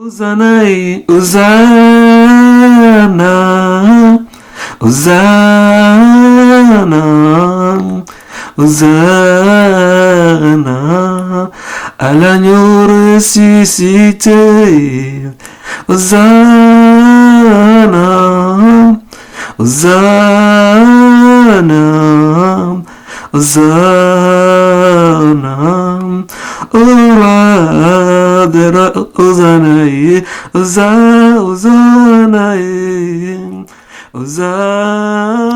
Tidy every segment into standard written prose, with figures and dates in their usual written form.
Hosanna, Hosanna, Hosanna, Hosanna, à l'agneau ressuscité. Hosanna, Hosanna, Hosanna, Hosanna, Hosanna, Hosanna.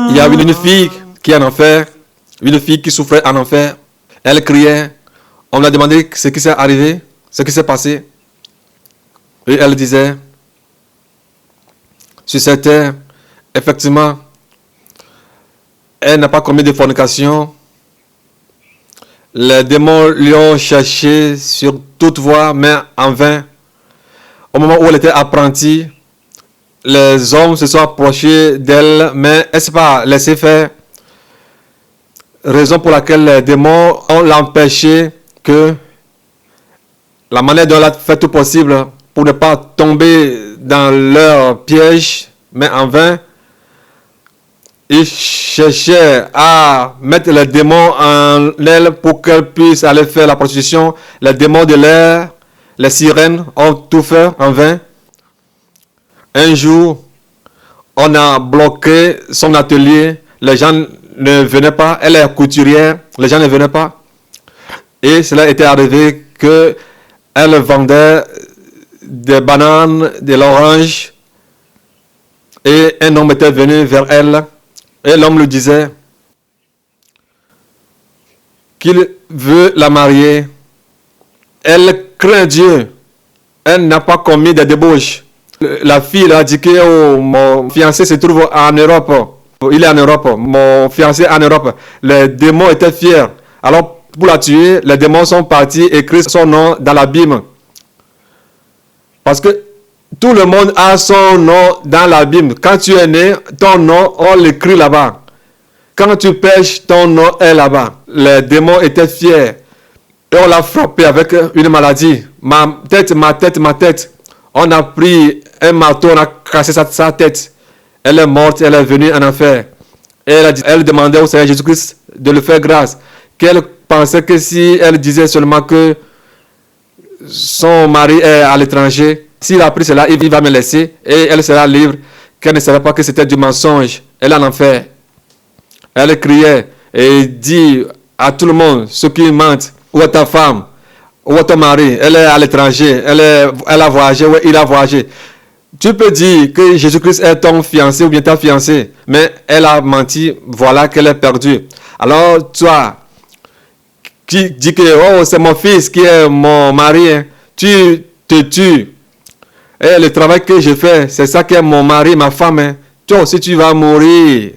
Il y avait une fille qui est en enfer, une fille qui souffrait en enfer. Elle criait. On lui a demandé ce qui s'est arrivé, ce qui s'est passé. Et elle disait, sur cette terre, effectivement, elle n'a pas commis de fornication. Les démons lui ont cherché sur toute voie, mais en vain. Au moment où elle était apprentie, les hommes se sont approchés d'elle, mais elle ne s'est pas laissée faire. Raison pour laquelle les démons ont l'empêché que la manière dont elle a fait tout possible pour ne pas tomber dans leur piège, mais en vain. Ils cherchaient à mettre les démons en elle pour qu'elle puisse aller faire la prostitution. Les démons de l'air, les sirènes ont tout fait en vain. Un jour, on a bloqué son atelier. Les gens ne venaient pas. Elle est couturière. Les gens ne venaient pas. Et cela était arrivé que elle vendait des bananes, de l'orange. Et un homme était venu vers elle. Et l'homme lui disait qu'il veut la marier. Elle craint Dieu. Elle n'a pas commis de débauche. La fille a dit que mon fiancé se trouve en Europe. Il est en Europe. Mon fiancé est en Europe. Les démons étaient fiers. Alors, pour la tuer, les démons sont partis écrire son nom dans la Bible. Parce que tout le monde a son nom dans la Bible. Quand tu es né, ton nom, on l'écrit là-bas. Quand tu pêches, ton nom est là-bas. Les démons étaient fiers. Et on l'a frappé avec une maladie. Ma tête, ma tête, ma tête. On a pris un marteau, on a cassé sa tête. Elle est morte, elle est venue en enfer. Et elle demandait au Seigneur Jésus-Christ de lui faire grâce. Qu'elle pensait que si elle disait seulement que son mari est à l'étranger, s'il a pris cela, il va me laisser et elle sera libre. Qu'elle ne savait pas que c'était du mensonge. Elle est en enfer. Elle criait et dit à tout le monde, ceux qui mentent, où est ta femme? Où est ton mari? Elle est à l'étranger. Elle a voyagé. Oui, il a voyagé. Tu peux dire que Jésus-Christ est ton fiancé ou bien ta fiancée, mais elle a menti. Voilà qu'elle est perdue. Alors, toi, qui dis que oh, c'est mon fils qui est mon mari, hein, tu te tues. Et le travail que je fais, c'est ça qui est mon mari, ma femme. Hein. Toi aussi, tu vas mourir.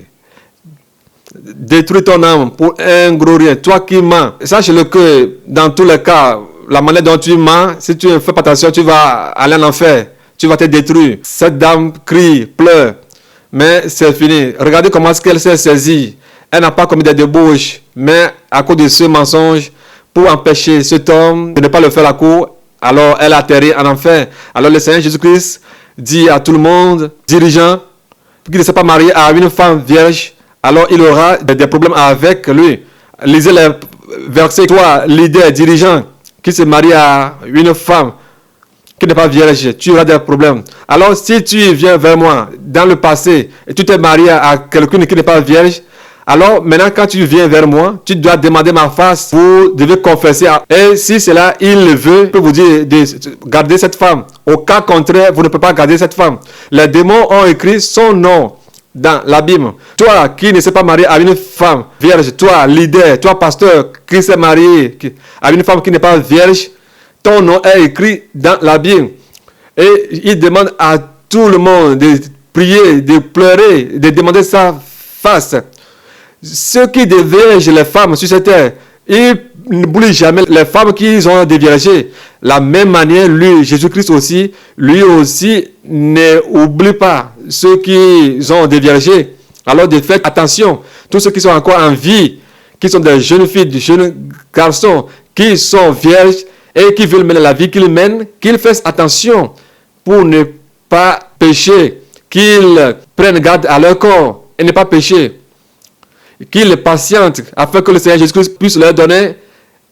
Détruis ton âme pour un gros rien. Toi qui mens, sache-le que dans tous les cas, la manière dont tu mens, si tu ne fais pas attention, tu vas aller en enfer. Tu vas te détruire. Cette dame crie, pleure. Mais c'est fini. Regardez comment est-ce qu'elle s'est saisie. Elle n'a pas commis de débauche. Mais à cause de ce mensonge, pour empêcher cet homme de ne pas le faire la cour, alors elle a atterri en enfer. Alors le Seigneur Jésus-Christ dit à tout le monde, dirigeant, qu'il ne s'est pas marié à une femme vierge, alors il aura des problèmes avec lui. Lisez les versets. Toi, leader, dirigeant, qui se marie à une femme qui n'est pas vierge, tu auras des problèmes. Alors si tu viens vers moi dans le passé et tu t'es marié à quelqu'un qui n'est pas vierge, alors maintenant quand tu viens vers moi, tu dois demander ma face. Vous devez confesser. Et si cela il le veut, je peux vous dire de garder cette femme. Au cas contraire, vous ne pouvez pas garder cette femme. Les démons ont écrit son nom dans la Bible. Toi qui ne s'est pas marié à une femme vierge, toi leader, toi pasteur qui s'est marié à une femme qui n'est pas vierge, ton nom est écrit dans la Bible. Et il demande à tout le monde de prier, de pleurer, de demander sa face. Ceux qui déviergent les femmes sur cette terre, ils n'oublient jamais les femmes qui ont déviergé. La même manière, lui, Jésus-Christ aussi, lui aussi, n'oublie pas ceux qui ont déviergé. Alors, de faire attention, tous ceux qui sont encore en vie, qui sont des jeunes filles, des jeunes garçons, qui sont vierges et qui veulent mener la vie qu'ils mènent, qu'ils fassent attention pour ne pas pécher, qu'ils prennent garde à leur corps et ne pas pécher, qu'ils patientent afin que le Seigneur Jésus-Christ puisse leur donner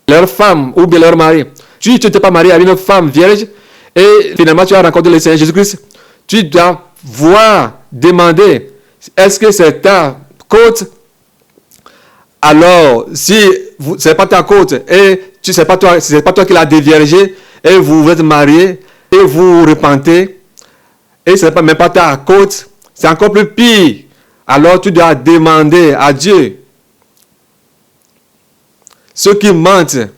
leur femme ou bien leur mari. Si tu ne t'es pas marié à une femme vierge et finalement tu as rencontré le Seigneur Jésus-Christ, tu dois demander, est-ce que c'est ta côte? Alors, si ce n'est pas ta côte et c'est pas toi qui l'as déviergé et vous êtes mariés et vous vous repentez et ce n'est même pas ta côte, c'est encore plus pire. Alors tu dois demander à Dieu. Ceux qui mentent,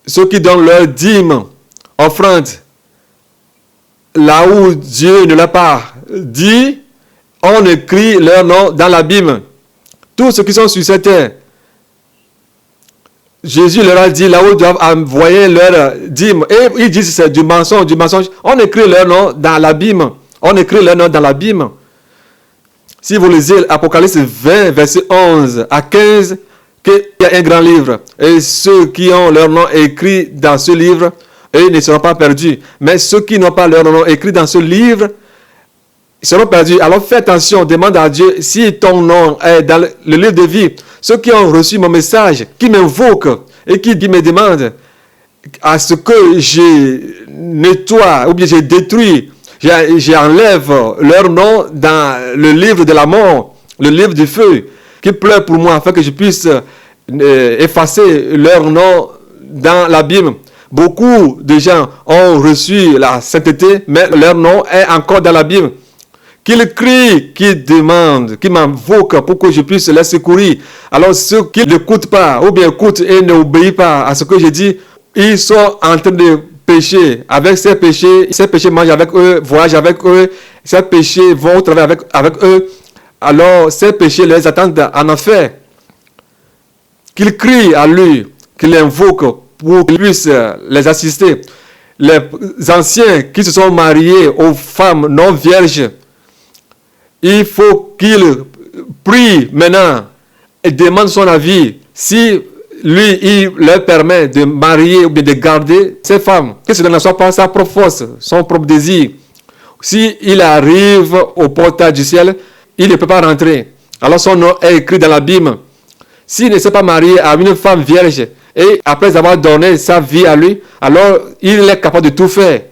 ceux qui donnent leur dîme, offrande, là où Dieu ne l'a pas dit, on écrit leur nom dans l'abîme. Tous ceux qui sont sur cette terre, Jésus leur a dit là où ils doivent envoyer leur dîme. Et ils disent que c'est du mensonge, du mensonge. On écrit leur nom dans l'abîme. On écrit leur nom dans l'abîme. Si vous lisez Apocalypse 20, verset 11 à 15, qu'il y a un grand livre. Et ceux qui ont leur nom écrit dans ce livre, eux ne seront pas perdus. Mais ceux qui n'ont pas leur nom écrit dans ce livre, ils seront perdus. Alors fais attention, demande à Dieu si ton nom est dans le livre de vie. Ceux qui ont reçu mon message, qui m'invoquent et qui me demandent à ce que je nettoie ou bien je détruis, j'enlève leur nom dans le livre de la mort, le livre du feu, qui pleure pour moi afin que je puisse effacer leur nom dans l'abîme. Beaucoup de gens ont reçu la sainteté, mais leur nom est encore dans l'abîme. Qu'ils crient, qu'ils demandent, qu'ils m'invoquent pour que je puisse les secourir. Alors ceux qui n'écoutent pas, ou bien écoutent et n'obéissent pas à ce que je dis, ils sont en train de pécher. Avec ces péchés mangent avec eux, voyagent avec eux, ces péchés vont travailler avec eux. Alors ces péchés les attendent en enfer. Qu'ils crient à lui, qu'ils l'invoquent pour qu'il puisse les assister. Les anciens qui se sont mariés aux femmes non vierges, il faut qu'il prie maintenant et demande son avis. Si lui, il leur permet de marier ou bien de garder ces femmes, que ce ne soit pas sa propre force, son propre désir. Si il arrive au portail du ciel, il ne peut pas rentrer. Alors son nom est écrit dans l'abîme. S'il ne s'est pas marié à une femme vierge et après avoir donné sa vie à lui, alors il est capable de tout faire.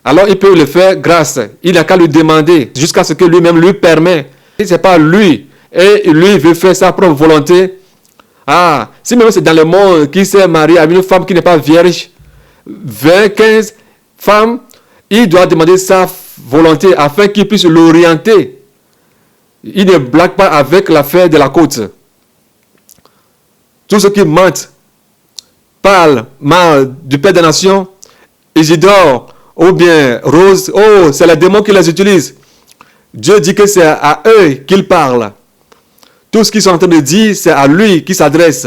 Alors il peut le faire grâce. Il n'a qu'à lui demander jusqu'à ce que lui-même lui permet. Si ce n'est pas lui et lui veut faire sa propre volonté, si même c'est dans le monde qui s'est marié à une femme qui n'est pas vierge, 20, 15 femmes, il doit demander sa volonté afin qu'il puisse l'orienter. Il ne blague pas avec l'affaire de la côte. Tous ceux qui mentent, parlent mal du Père des Nations, Isidore, ou bien Rose, c'est les démons qui les utilisent. Dieu dit que c'est à eux qu'il parle. Tout ce qu'ils sont en train de dire, c'est à lui qui s'adresse.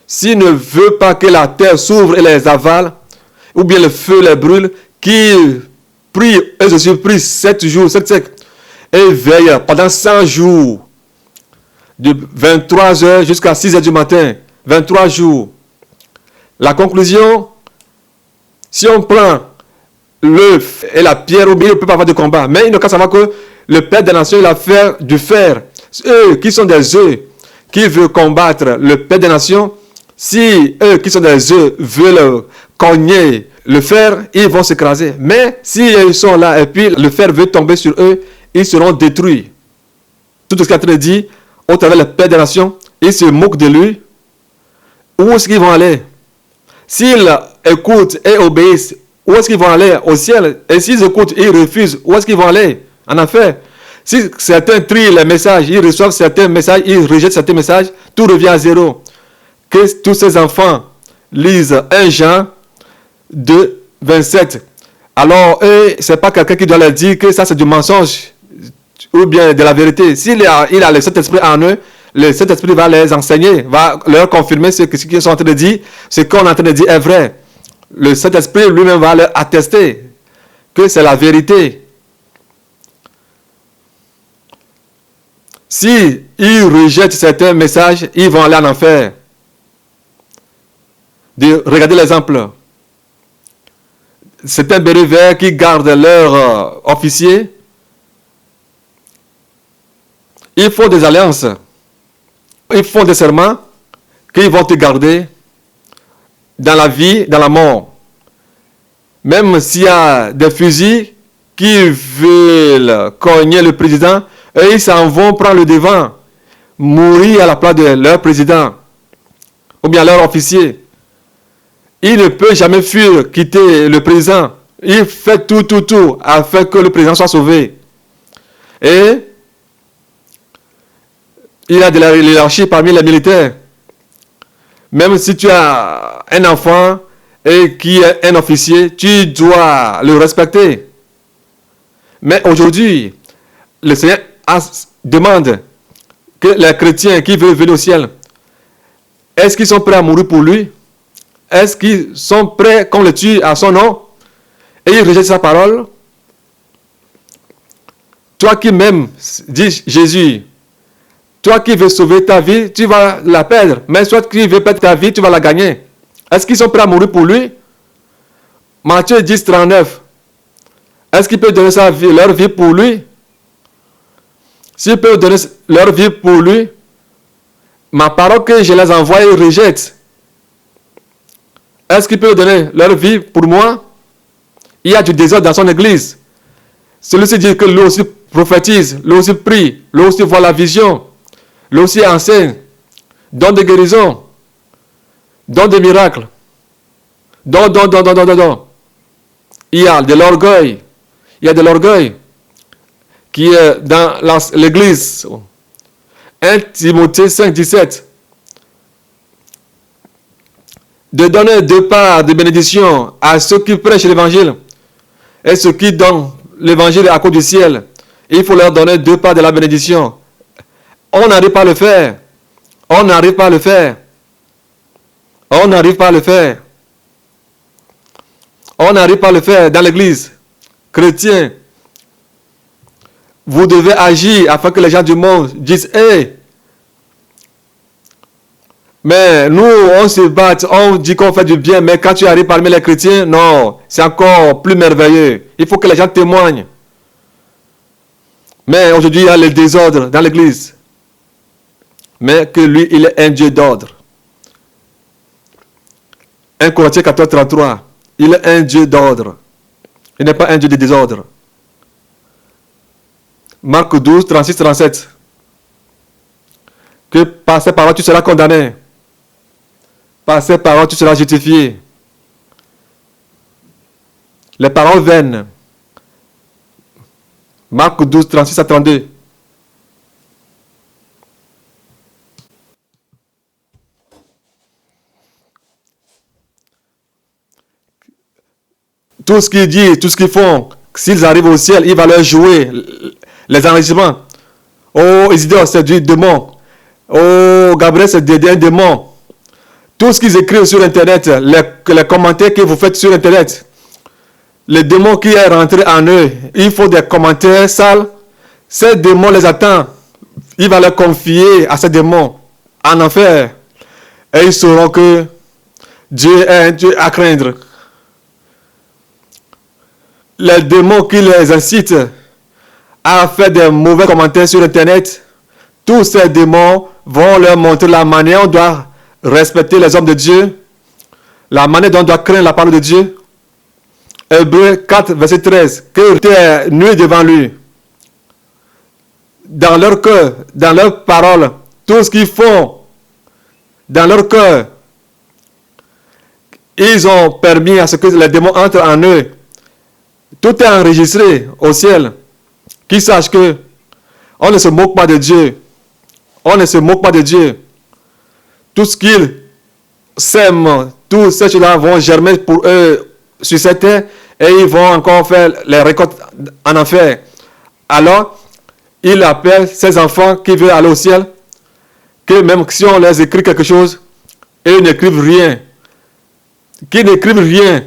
S'il ne veut pas que la terre s'ouvre et les avale, ou bien le feu les brûle, qu'il prie, et je suis prie 7 jours, 7 siècles, et veille pendant 100 jours, de 23 heures jusqu'à 6 heures du matin, 23 jours. La conclusion, si on prend l'œuf et la pierre, ou bien il ne peut pas avoir de combat. Mais il n'a qu'à savoir que le Père des Nations, il a fait du fer. Eux qui sont des œufs, qui veulent combattre le Père des Nations, si eux qui sont des œufs veulent cogner le fer, ils vont s'écraser. Mais si ils sont là et puis le fer veut tomber sur eux, ils seront détruits. Tout ce qu'il a dit, au travers le Père des Nations, ils se moquent de lui. Où est-ce qu'ils vont aller? S'ils écoutent et obéissent, où est-ce qu'ils vont aller? Au ciel. Et s'ils écoutent et ils refusent, où est-ce qu'ils vont aller? En enfer. Si certains trient les messages, ils reçoivent certains messages, ils rejettent certains messages, tout revient à zéro. Que tous ces enfants lisent 1 Jean 2, 27. Alors, ce n'est pas quelqu'un qui doit leur dire que ça c'est du mensonge ou bien de la vérité. S'il a le Saint-Esprit en eux, le Saint-Esprit va les enseigner, va leur confirmer ce qu'ils sont en train de dire, ce qu'on est en train de dire est vrai. Le Saint-Esprit lui-même va leur attester que c'est la vérité. Si ils rejettent certains messages, ils vont aller en enfer. Regardez l'exemple c'est un béret vert qui garde leur officier. Ils font des alliances. Ils font des serments qu'ils vont te garder dans la vie, dans la mort. Même s'il y a des fusils qui veulent cogner le président, eux, ils s'en vont prendre le devant, mourir à la place de leur président ou bien leur officier. Il ne peut jamais fuir, quitter le président. Il fait tout afin que le président soit sauvé. Et il y a de la hiérarchie parmi les militaires. Même si tu as un enfant et qui est un officier, tu dois le respecter. Mais aujourd'hui, le Seigneur demande que les chrétiens qui veulent venir au ciel, est-ce qu'ils sont prêts à mourir pour lui? Est-ce qu'ils sont prêts qu'on le tue à son nom? Et ils rejettent sa parole. Toi qui m'aimes, dit Jésus, toi qui veux sauver ta vie, tu vas la perdre. Mais toi qui veux perdre ta vie, tu vas la gagner. Est-ce qu'ils sont prêts à mourir pour lui? Matthieu 10, 39. Est-ce qu'ils peuvent donner leur vie pour lui? S'ils peuvent donner leur vie pour lui, ma parole que je les envoie, ils rejettent. Est-ce qu'ils peuvent donner leur vie pour moi? Il y a du désordre dans son église. Celui-ci dit que lui aussi prophétise, lui aussi prie, lui aussi voit la vision, lui aussi enseigne, donne des guérisons, donne des miracles, donne. Il y a de l'orgueil. Il y a de l'orgueil qui est dans l'église. 1 Timothée 5, 17. De donner deux parts de bénédiction à ceux qui prêchent l'évangile et ceux qui donnent l'évangile à cause du ciel. Il faut leur donner deux parts de la bénédiction. On n'arrive pas à le faire. On n'arrive pas à le faire. On n'arrive pas à le faire. On n'arrive pas à le faire dans l'église. Chrétiens, vous devez agir afin que les gens du monde disent « Hey, mais nous, on se bat, on dit qu'on fait du bien, mais quand tu arrives parmi les chrétiens, non, c'est encore plus merveilleux. Il faut que les gens témoignent. » Mais aujourd'hui, il y a le désordre dans l'église. Mais que lui, il est un Dieu d'ordre. 1 Corinthiens 14, 33. Il est un Dieu d'ordre. Il n'est pas un Dieu de désordre. Marc 12, 36, 37. Que par ces paroles, tu seras condamné. Par ces paroles, tu seras justifié. Les paroles vaines. Marc 12, 36 à 32. Tout ce qu'ils disent, tout ce qu'ils font, s'ils arrivent au ciel, il va leur jouer les enregistrements. Oh, Isidore, c'est du démon. Oh, Gabriel, c'est un démon. Tout ce qu'ils écrivent sur Internet, les commentaires que vous faites sur Internet, les démons qui est rentré en eux, il faut des commentaires sales. Ces démons les attendent. Il va les confier à ces démons en enfer. Et ils sauront que Dieu est un Dieu à craindre. Les démons qui les incitent à faire des mauvais commentaires sur Internet, tous ces démons vont leur montrer la manière dont on doit respecter les hommes de Dieu, la manière dont on doit craindre la parole de Dieu. Hébreux 4, verset 13. Que tu es nu devant lui. Dans leur cœur, dans leurs paroles, tout ce qu'ils font, dans leur cœur, ils ont permis à ce que les démons entrent en eux. Tout est enregistré au ciel. Qu'ils sachent que on ne se moque pas de Dieu. On ne se moque pas de Dieu. Tout ce qu'ils sèment, toutes ces choses-là vont germer pour eux sur cette terre et ils vont encore faire les récoltes en enfer. Alors, il appelle ces enfants qui veulent aller au ciel, que même si on les écrit quelque chose, ils n'écrivent rien. Qu'ils n'écrivent rien.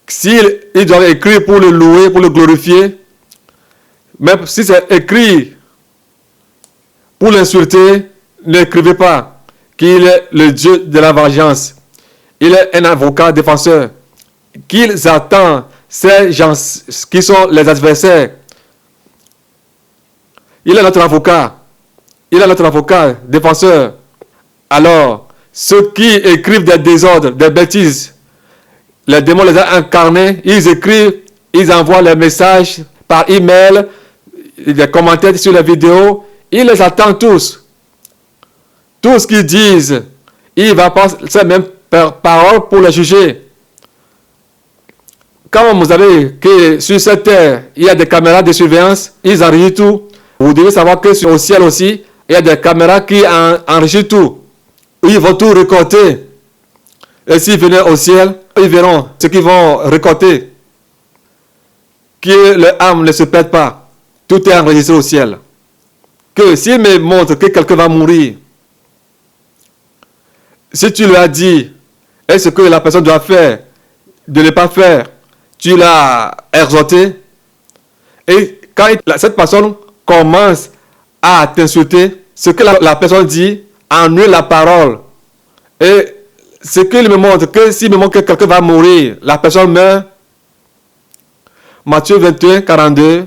S'ils doivent écrire pour le louer, pour le glorifier, même si c'est écrit pour l'insulter, n'écrivez pas qu'il est le Dieu de la vengeance. Il est un avocat défenseur. qu'ils attendent ces gens qui sont les adversaires. Il est notre avocat. Il est notre avocat, défenseur. Alors, ceux qui écrivent des désordres, des bêtises, les démons les ont incarnés, ils écrivent, ils envoient les messages par email, des commentaires sur les vidéos, ils les attendent tous. Tout ce qu'ils disent, il va passer ces mêmes paroles pour les juger. Quand vous savez que sur cette terre, il y a des caméras de surveillance, ils enregistrent tout. Vous devez savoir que au ciel aussi, il y a des caméras qui enregistrent tout. Ils vont tout récolter. Et s'ils venaient au ciel, ils verront ce qu'ils vont récolter. Que leur âme ne se perde pas. Tout est enregistré au ciel. Que s'ils me montrent que quelqu'un va mourir, si tu lui as dit, est-ce que la personne doit faire, de ne pas faire, tu l'as exhorté, et quand cette personne commence à t'insulter, ce que la personne dit annule la parole. Et ce qu'il me montre, que s'il me montre que quelqu'un va mourir, la personne meurt. Matthieu 21, 42.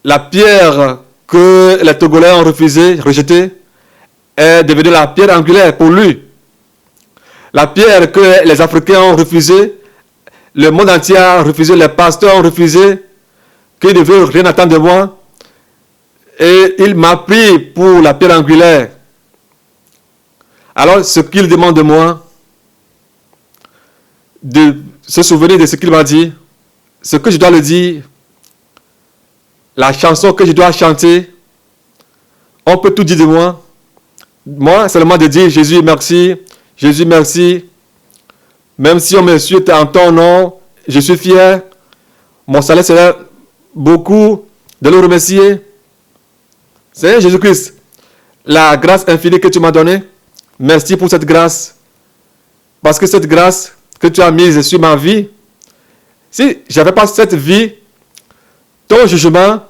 La pierre que les Togolais ont rejetée, est devenue la pierre angulaire pour lui. La pierre que les Africains ont refusée, le monde entier a refusé, les pasteurs ont refusé, qu'ils ne veulent rien attendre de moi. Et il m'a pris pour la pierre angulaire. Alors, ce qu'il demande de moi, de se souvenir de ce qu'il m'a dit, ce que je dois le dire, la chanson que je dois chanter, on peut tout dire de moi. Moi, seulement de dire Jésus merci, Jésus merci. Même si on me suit en ton nom, je suis fier. Mon salaire sera beaucoup de le remercier. Seigneur Jésus-Christ, la grâce infinie que tu m'as donnée, merci pour cette grâce. Parce que cette grâce que tu as mise sur ma vie, si je n'avais pas cette vie, ton jugement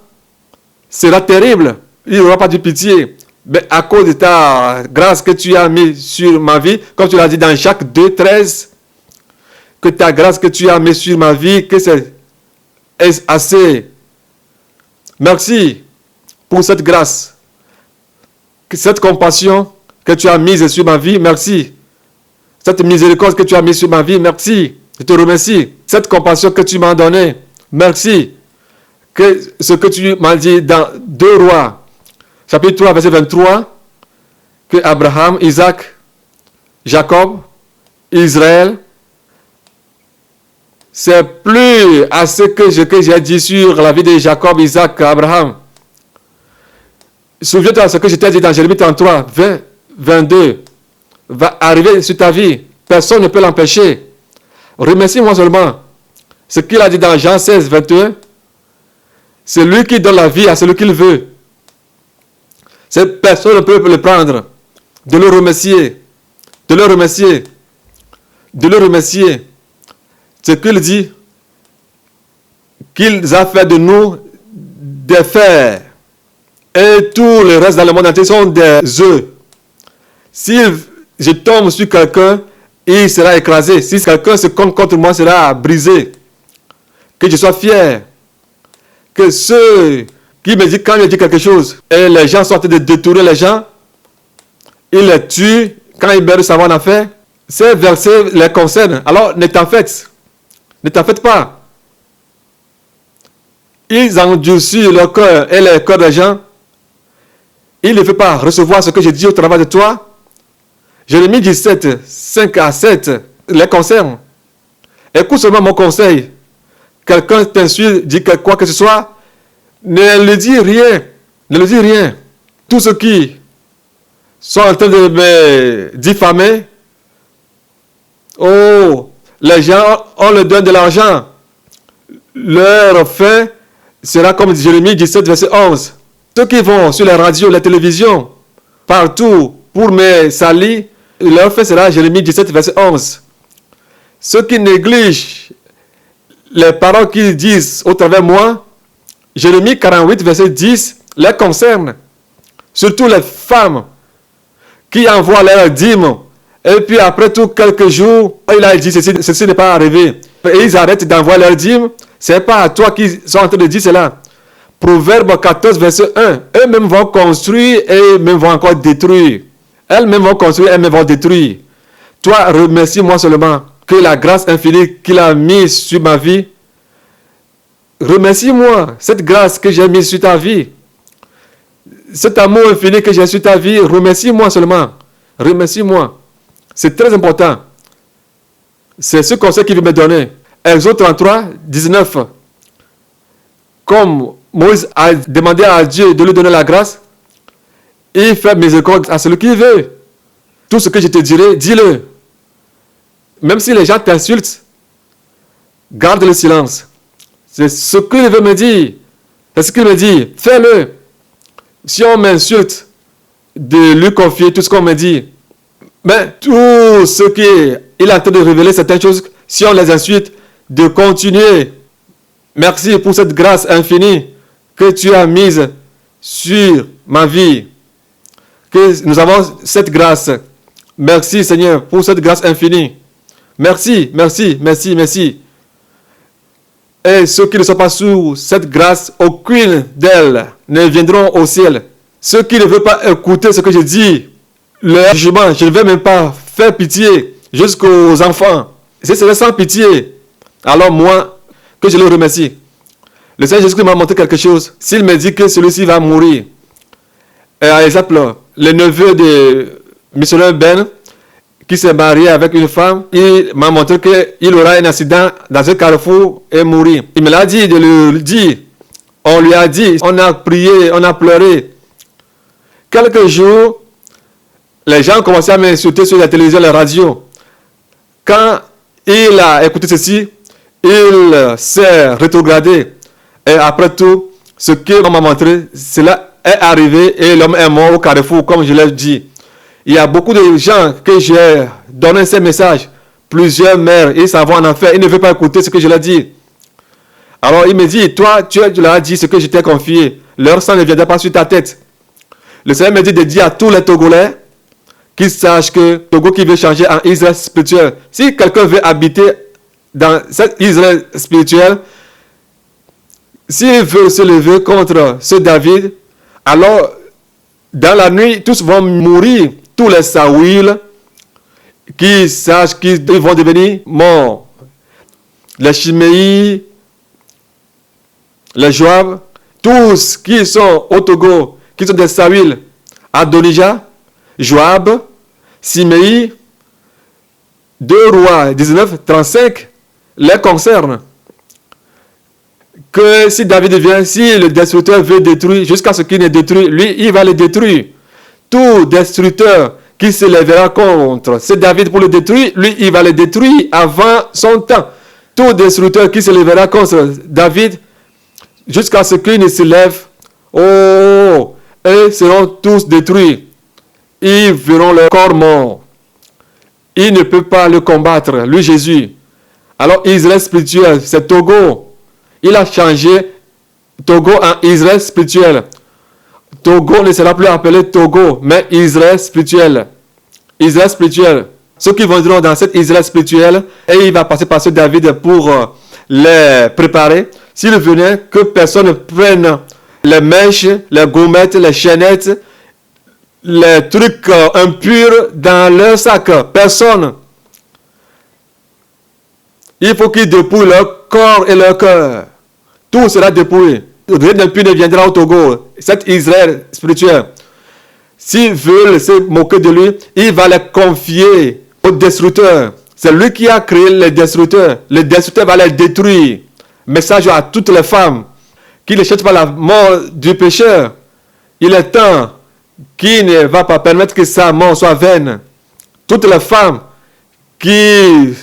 sera terrible. Il n'y aura pas de pitié. Mais à cause de ta grâce que tu as mise sur ma vie, comme tu l'as dit dans Jacques 2, 13, que ta grâce que tu as mise sur ma vie, que c'est assez. Merci pour cette grâce, cette compassion que tu as mise sur ma vie, merci. Cette miséricorde que tu as mise sur ma vie, merci. Je te remercie. Cette compassion que tu m'as donnée, merci. Que ce que tu m'as dit dans 2 Rois, chapitre 3, verset 23, que Abraham, Isaac, Jacob, Israël, c'est plus à ce que j'ai dit sur la vie de Jacob, Isaac, Abraham. Souviens-toi de ce que je t'ai dit dans Jérémie 33, 20, 22. Va arriver sur ta vie. Personne ne peut l'empêcher. Remercie-moi seulement. Ce qu'il a dit dans Jean 16, 21, c'est lui qui donne la vie à celui qu'il veut. Cette personne ne peut le prendre. De le remercier. De le remercier. De le remercier. Ce qu'il dit, qu'il a fait de nous des fers. Et tout le reste dans le monde entier sont des œufs. Si je tombe sur quelqu'un, il sera écrasé. Si quelqu'un se compte contre moi, il sera brisé. Que je sois fier. Que ceux qui me disent, quand je dis quelque chose, et les gens sont en train de détourner les gens, ils les tuent quand ils meurent de savoir en affaire. Ces versets les concernent. Alors ne t'en faites. Ne t'en faites pas. Ils endurcissent leur cœur et le cœur des gens. Ils ne veulent pas recevoir ce que je dis au travers de toi. Jérémie 17, 5 à 7 les concerne. Écoute seulement mon conseil. Quelqu'un t'insulte, dit quoi que ce soit, ne le dis rien. Ne le dis rien. Tous ceux qui sont en train de me diffamer, oh, les gens, on leur donne de l'argent. Leur fin sera comme Jérémie 17, verset 11. Ceux qui vont sur les radios, les télévisions, partout, pour me salir, leur fin sera Jérémie 17, verset 11. Ceux qui négligent les paroles qu'ils disent au travers de moi, Jérémie 48, verset 10, les concerne. Surtout les femmes qui envoient leurs dîmes Et puis après tout, quelques jours, il a dit ceci n'est pas arrivé. Et ils arrêtent d'envoyer leur dîme. Ce n'est pas à toi qu'ils sont en train de dire cela. Proverbe 14, verset 1. Eux-mêmes vont construire et eux-mêmes vont encore détruire. Elles-mêmes vont construire et elles-mêmes vont détruire. Toi, remercie-moi seulement que la grâce infinie qu'il a mise sur ma vie. Remercie-moi cette grâce que j'ai mise sur ta vie. Cet amour infini que j'ai sur ta vie, remercie-moi seulement. Remercie-moi. C'est très important. C'est ce conseil qu'il veut me donner. Exode 33, 19. Comme Moïse a demandé à Dieu de lui donner la grâce, il fait miséricorde à celui qui veut. Tout ce que je te dirai, dis-le. Même si les gens t'insultent, garde le silence. C'est ce qu'il veut me dire. C'est ce qu'il me dit. Fais-le. Si on m'insulte, de lui confier tout ce qu'on me dit. Mais tout ce qu'il est en train de révéler, certaines choses, si on les insulte, de continuer. Merci pour cette grâce infinie que tu as mise sur ma vie. Que nous avons cette grâce. Merci Seigneur pour cette grâce infinie. Merci, merci, merci, merci. Et ceux qui ne sont pas sous cette grâce, aucune d'elles ne viendront au ciel. Ceux qui ne veulent pas écouter ce que je dis, le jugement, je ne vais même pas faire pitié jusqu'aux enfants. Si c'est sans pitié, alors moi, que je le remercie. Le Seigneur Jésus m'a montré quelque chose. S'il me dit que celui-ci va mourir, par exemple, le neveu de missionnaire Ben, qui s'est marié avec une femme, il m'a montré qu'il aura un accident dans un carrefour et mourir. Il me l'a dit de le dire. On lui a dit, on a prié, on a pleuré. Quelques jours, les gens ont commencé à m'insulter sur la télévision, la radio. Quand il a écouté ceci, il s'est rétrogradé. Et après tout, ce qu'on m'a montré, cela est arrivé et l'homme est mort au carrefour, comme je l'ai dit. Il y a beaucoup de gens que j'ai donné ces messages. Plusieurs mères, ils s'en vont en enfer. Ils ne veulent pas écouter ce que je leur dis. Alors il me dit, toi, tu leur as dit ce que je t'ai confié. Leur sang ne viendra pas sur ta tête. Le Seigneur me dit de dire à tous les Togolais qu'ils sachent que Togo qui veut changer en Israël spirituel. Si quelqu'un veut habiter dans cet Israël spirituel, s'il veut se lever contre ce David, alors dans la nuit, tous vont mourir. Tous les Saouil qui sachent qu'ils vont devenir morts. Les Chiméi, les Joab, tous qui sont au Togo, qui sont des Saouil, Adonija, Joab, Simei, 2 Rois 19, 35, les concernent. Que si David vient, si le destructeur veut détruire, jusqu'à ce qu'il ne détruise, lui, il va le détruire. Tout destructeur qui se lèvera contre c'est David pour le détruire, lui, il va le détruire avant son temps. Tout destructeur qui se lèvera contre David, jusqu'à ce qu'il ne se lève, eux seront tous détruits. Ils verront leur corps mort. Ils ne peuvent pas le combattre, lui Jésus. Alors Israël spirituel, c'est Togo. Il a changé Togo en Israël spirituel. Togo ne sera plus appelé Togo, mais Israël spirituel. Israël spirituel. Ceux qui viendront dans cet Israël spirituel, et il va passer par ce David pour les préparer. S'il venait, que personne ne prenne les mèches, les gommettes, les chaînettes, les trucs impurs dans leur sac. Personne. Il faut qu'ils dépouillent leur corps et leur cœur. Tout sera dépouillé. Rien d'impur ne viendra au Togo. Cet Israël spirituel. S'ils veulent se moquer de lui, il va les confier au destructeur. C'est lui qui a créé les destructeurs. Le destructeur va les détruire. Message à toutes les femmes qui ne cherchent pas la mort du pécheur. Il est temps qu'il ne va pas permettre que sa mort soit vaine. Toutes les femmes qui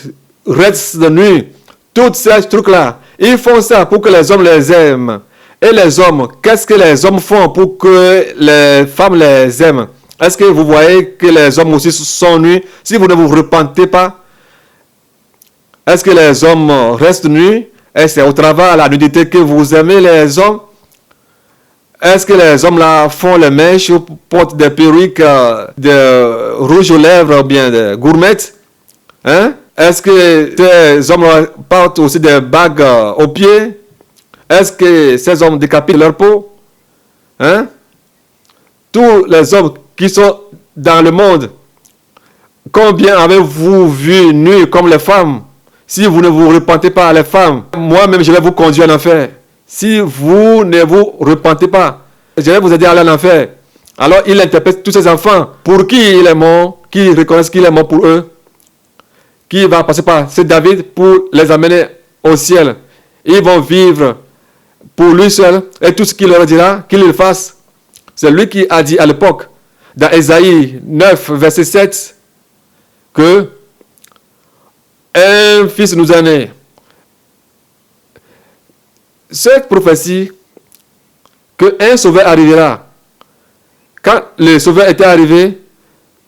restent de nuit, tous ces trucs-là, ils font ça pour que les hommes les aiment. Et les hommes, qu'est-ce que les hommes font pour que les femmes les aiment? Est-ce que vous voyez que les hommes aussi sont nus? Si vous ne vous repentez pas, est-ce que les hommes restent nus? Et c'est au travers de la nudité que vous aimez les hommes? Est-ce que les hommes là font les mèches ou portent des perruques, de rouge aux lèvres ou bien des gourmettes? Hein? Est-ce que ces hommes portent aussi des bagues aux pieds? Est-ce que ces hommes décapitent leur peau? Hein? Tous les hommes qui sont dans le monde, combien avez-vous vu nus comme les femmes? Si vous ne vous repentez pas, les femmes, moi-même je vais vous conduire en enfer. Si vous ne vous repentez pas, je vais vous aider à aller en enfer. Alors il interprète tous ces enfants pour qui il est mort, qui reconnaissent qu'il est mort pour eux, qui va passer par c'est David pour les amener au ciel. Ils vont vivre pour lui seul et tout ce qu'il leur dira, qu'il le fasse. C'est lui qui a dit à l'époque, dans Ésaïe 9, verset 7, que un fils nous est né. Cette prophétie, qu'un sauveur arrivera. Quand le sauveur était arrivé,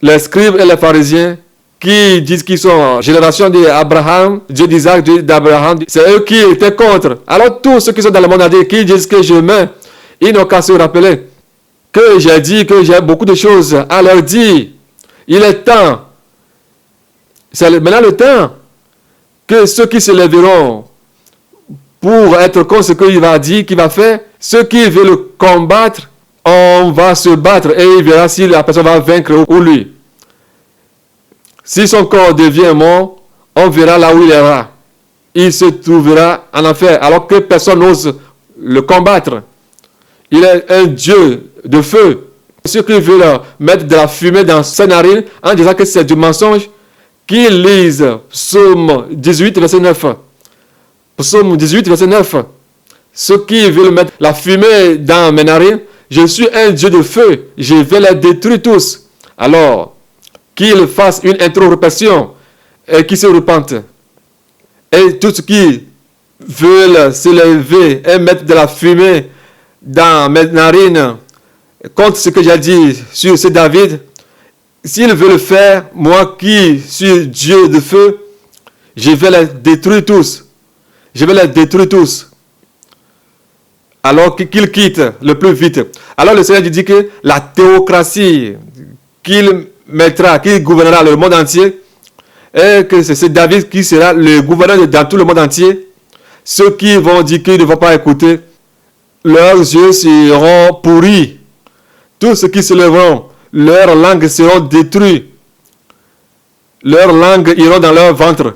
les scribes et les pharisiens qui disent qu'ils sont génération d'Abraham, Dieu d'Isaac, Dieu d'Abraham, c'est eux qui étaient contre. Alors tous ceux qui sont dans le monde entier, qui disent que je meurs, ils n'ont qu'à se rappeler que j'ai dit que j'ai beaucoup de choses à leur dire. Il est temps. C'est maintenant le temps que ceux qui se lèveront pour être contre ce qu'il va dire, qu'il va faire, ceux qui veulent le combattre, on va se battre et il verra si la personne va vaincre ou lui. Si son corps devient mort, on verra là où il ira. Il se trouvera en enfer, alors que personne n'ose le combattre. Il est un Dieu de feu. Ceux qui veulent mettre de la fumée dans ses narines en disant que c'est du mensonge, qu'ils lisent Psaume 18, verset 9. Psaume 18, verset 9. Ceux qui veulent mettre la fumée dans mes narines, je suis un Dieu de feu, je vais les détruire tous. Alors, qu'ils fassent une introspection et qu'ils se repentent. Et tous ceux qui veulent se lever et mettre de la fumée dans mes narines contre ce que j'ai dit sur ce David, s'ils veulent le faire, moi qui suis Dieu de feu, je vais les détruire tous. Je vais les détruire tous. Alors qu'ils quittent le plus vite. Alors le Seigneur dit que la théocratie qu'il mettra, qu'il gouvernera le monde entier, et que c'est David qui sera le gouverneur dans tout le monde entier. Ceux qui vont dire qu'ils ne vont pas écouter, leurs yeux seront pourris. Tous ceux qui se lèveront, leurs langues seront détruites. Leurs langues iront dans leur ventre.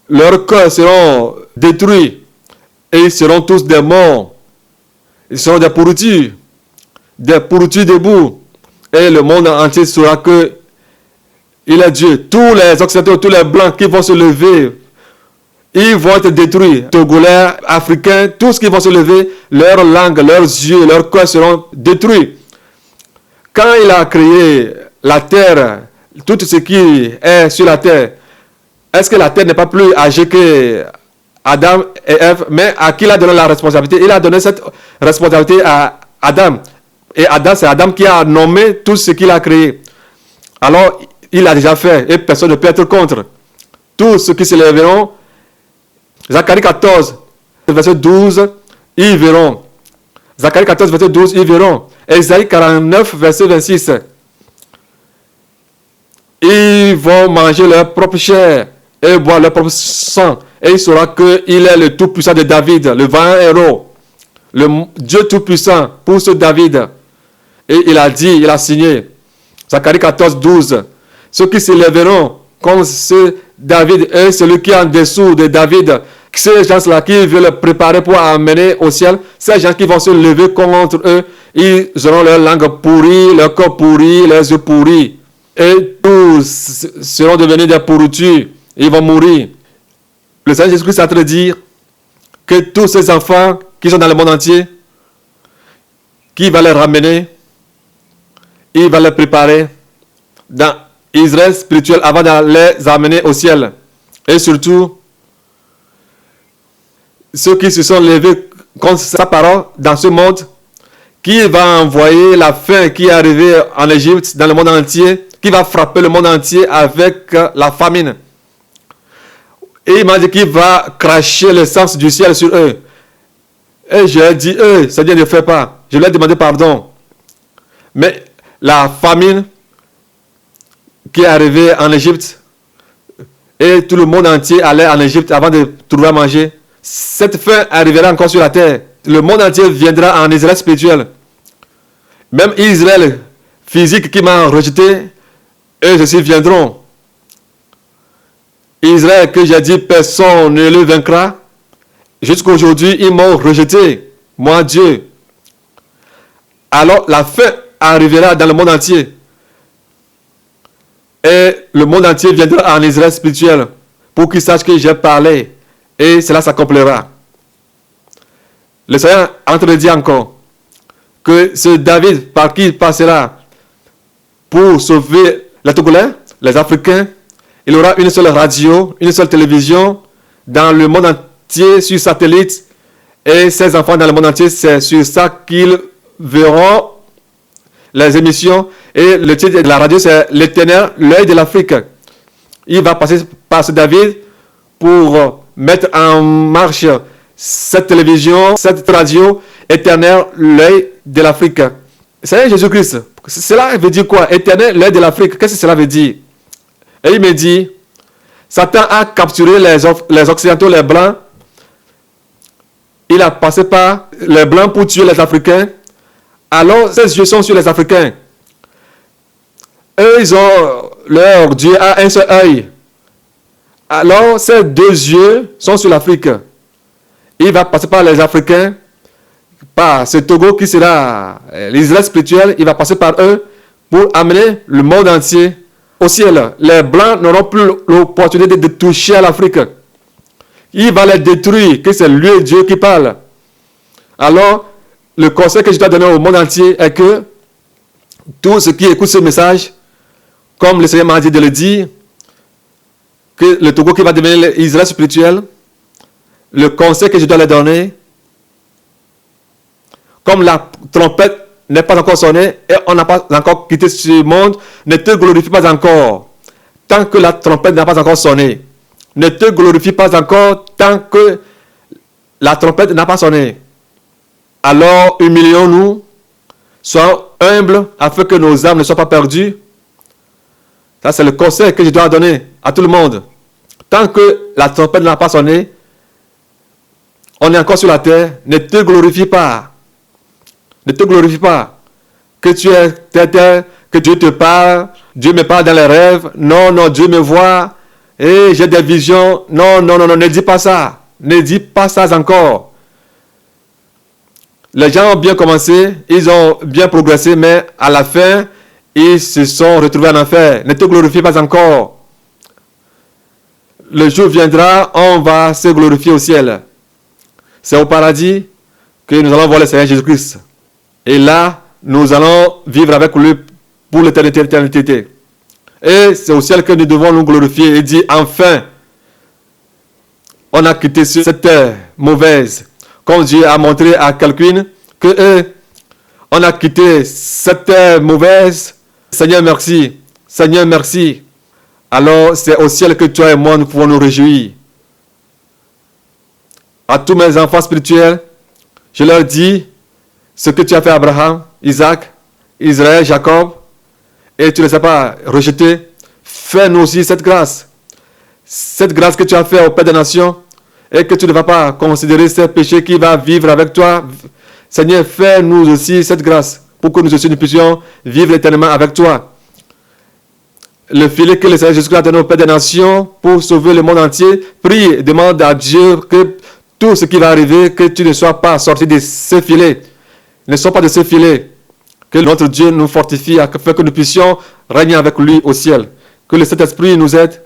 Leurs cœurs seront détruits. Et ils seront tous des morts. Ils seront des pourritures debout. Et le monde entier saura que il est Dieu. Tous les occidentaux, tous les blancs qui vont se lever, ils vont être détruits. Togolais, Africains, tous qui vont se lever, leurs langues, leurs yeux, leurs cœurs seront détruits. Quand il a créé la terre, tout ce qui est sur la terre, est-ce que la terre n'est pas plus âgée que Adam et Ève? Mais à qui il a donné la responsabilité? Il a donné cette responsabilité à Adam. Et Adam, c'est Adam qui a nommé tout ce qu'il a créé. Alors, il a déjà fait et personne ne peut être contre. Tous ceux qui se lèveront, Zacharie 14, verset 12, ils verront. Zacharie 14, verset 12, ils verront. Ésaïe 49, verset 26. Ils vont manger leur propre chair et boire leur propre sang. Et il saura qu'il est le tout-puissant de David, le vaillant héros, le Dieu tout-puissant pour ce David. Et il a dit, il a signé, Zacharie 14, 12, ceux qui se lèveront comme ce David et celui qui est en dessous de David, ces gens-là qui veulent préparer pour amener au ciel, ces gens qui vont se lever contre eux, ils auront leur langue pourrie, leur corps pourri, leurs yeux pourris. Et tous seront devenus des pourritures. Ils vont mourir. Le Seigneur Jésus-Christ est en train de dire que tous ces enfants qui sont dans le monde entier, qui va les ramener, il va les préparer dans Israël spirituel avant de les amener au ciel. Et surtout, ceux qui se sont levés contre sa parole dans ce monde, qui va envoyer la faim qui est arrivée en Égypte, dans le monde entier, qui va frapper le monde entier avec la famine. Et il m'a dit qu'il va cracher l'essence du ciel sur eux. Et je lui ai dit, Seigneur, ne fais pas. je leur ai demandé pardon. Mais la famine qui est arrivée en Égypte, et tout le monde entier allait en Égypte avant de trouver à manger, cette faim arrivera encore sur la terre. Le monde entier viendra en Israël spirituel. Même Israël physique qui m'a rejeté, eux aussi viendront. Israël que j'ai dit personne ne le vaincra, jusqu'à aujourd'hui ils m'ont rejeté, moi Dieu. Alors la fin arrivera dans le monde entier. Et le monde entier viendra en Israël spirituel pour qu'ils sachent que j'ai parlé. Et cela s'accomplira. Le Seigneur est en train de dire encore que ce David par qui il passera pour sauver les Togolais, les Africains, il aura une seule radio, une seule télévision dans le monde entier sur satellite. Et ses enfants dans le monde entier, c'est sur ça qu'ils verront les émissions. Et le titre de la radio, c'est l'Éternel, l'œil de l'Afrique. Il va passer par ce David pour mettre en marche cette télévision, cette radio, Éternel, l'œil de l'Afrique. C'est Jésus-Christ. Cela veut dire quoi? Éternel, l'œil de l'Afrique. Qu'est-ce que cela veut dire? Et il me dit, Satan a capturé les Occidentaux, les Blancs. Il a passé par les Blancs pour tuer les Africains. Alors, ses yeux sont sur les Africains. Eux, ils ont leur Dieu a un seul œil. Alors, ces deux yeux sont sur l'Afrique. Il va passer par les Africains, par ce Togo qui sera l'Israël spirituel. Il va passer par eux pour amener le monde entier au ciel. Les Blancs n'auront plus l'opportunité de toucher à l'Afrique. Il va les détruire, que c'est lui Dieu qui parle. Alors, le conseil que je dois donner au monde entier est que tous ceux qui écoutent ce message, comme le Seigneur m'a dit de le dire, que le Togo qui va devenir l'Israël spirituel, le conseil que je dois leur donner, comme la trompette n'est pas encore sonnée et on n'a pas encore quitté ce monde, ne te glorifie pas encore tant que la trompette n'a pas encore sonné. Ne te glorifie pas encore tant que la trompette n'a pas sonné. Alors humilions-nous, soyons humbles afin que nos âmes ne soient pas perdues. Ça, c'est le conseil que je dois donner à tout le monde. Tant que la trompette n'a pas sonné, on est encore sur la terre. Ne te glorifie pas. Ne te glorifie pas. Que tu es terre, que Dieu te parle. Dieu me parle dans les rêves. Non, non, Dieu me voit. Et j'ai des visions. Non, non, non, non, ne dis pas ça. Ne dis pas ça encore. Les gens ont bien commencé, ils ont bien progressé, mais à la fin, ils se sont retrouvés en enfer. Ne te glorifie pas encore. Le jour viendra, on va se glorifier au ciel. C'est au paradis que nous allons voir le Seigneur Jésus-Christ. Et là, nous allons vivre avec lui pour l'éternité. Et c'est au ciel que nous devons nous glorifier et dire, enfin, on a quitté cette terre mauvaise. Comme Dieu a montré à quelqu'un que on a quitté cette terre mauvaise. Seigneur, merci. Seigneur, merci. Alors, c'est au ciel que toi et moi, nous pouvons nous réjouir. À tous mes enfants spirituels, je leur dis ce que tu as fait à Abraham, Isaac, Israël, Jacob, et tu ne les as pas rejetés. Fais-nous aussi cette grâce. Cette grâce que tu as fait au Père des Nations, et que tu ne vas pas considérer ces péchés qui va vivre avec toi. Seigneur, fais-nous aussi cette grâce pour que nous aussi nous puissions vivre éternellement avec toi. Le filet que le Seigneur Jésus-Christ a donné au Père des Nations pour sauver le monde entier, prie, demande à Dieu que tout ce qui va arriver, que tu ne sois pas sorti de ce filet. Ne sois pas de ce filet. Que notre Dieu nous fortifie afin que nous puissions régner avec lui au ciel. Que le Saint-Esprit nous aide.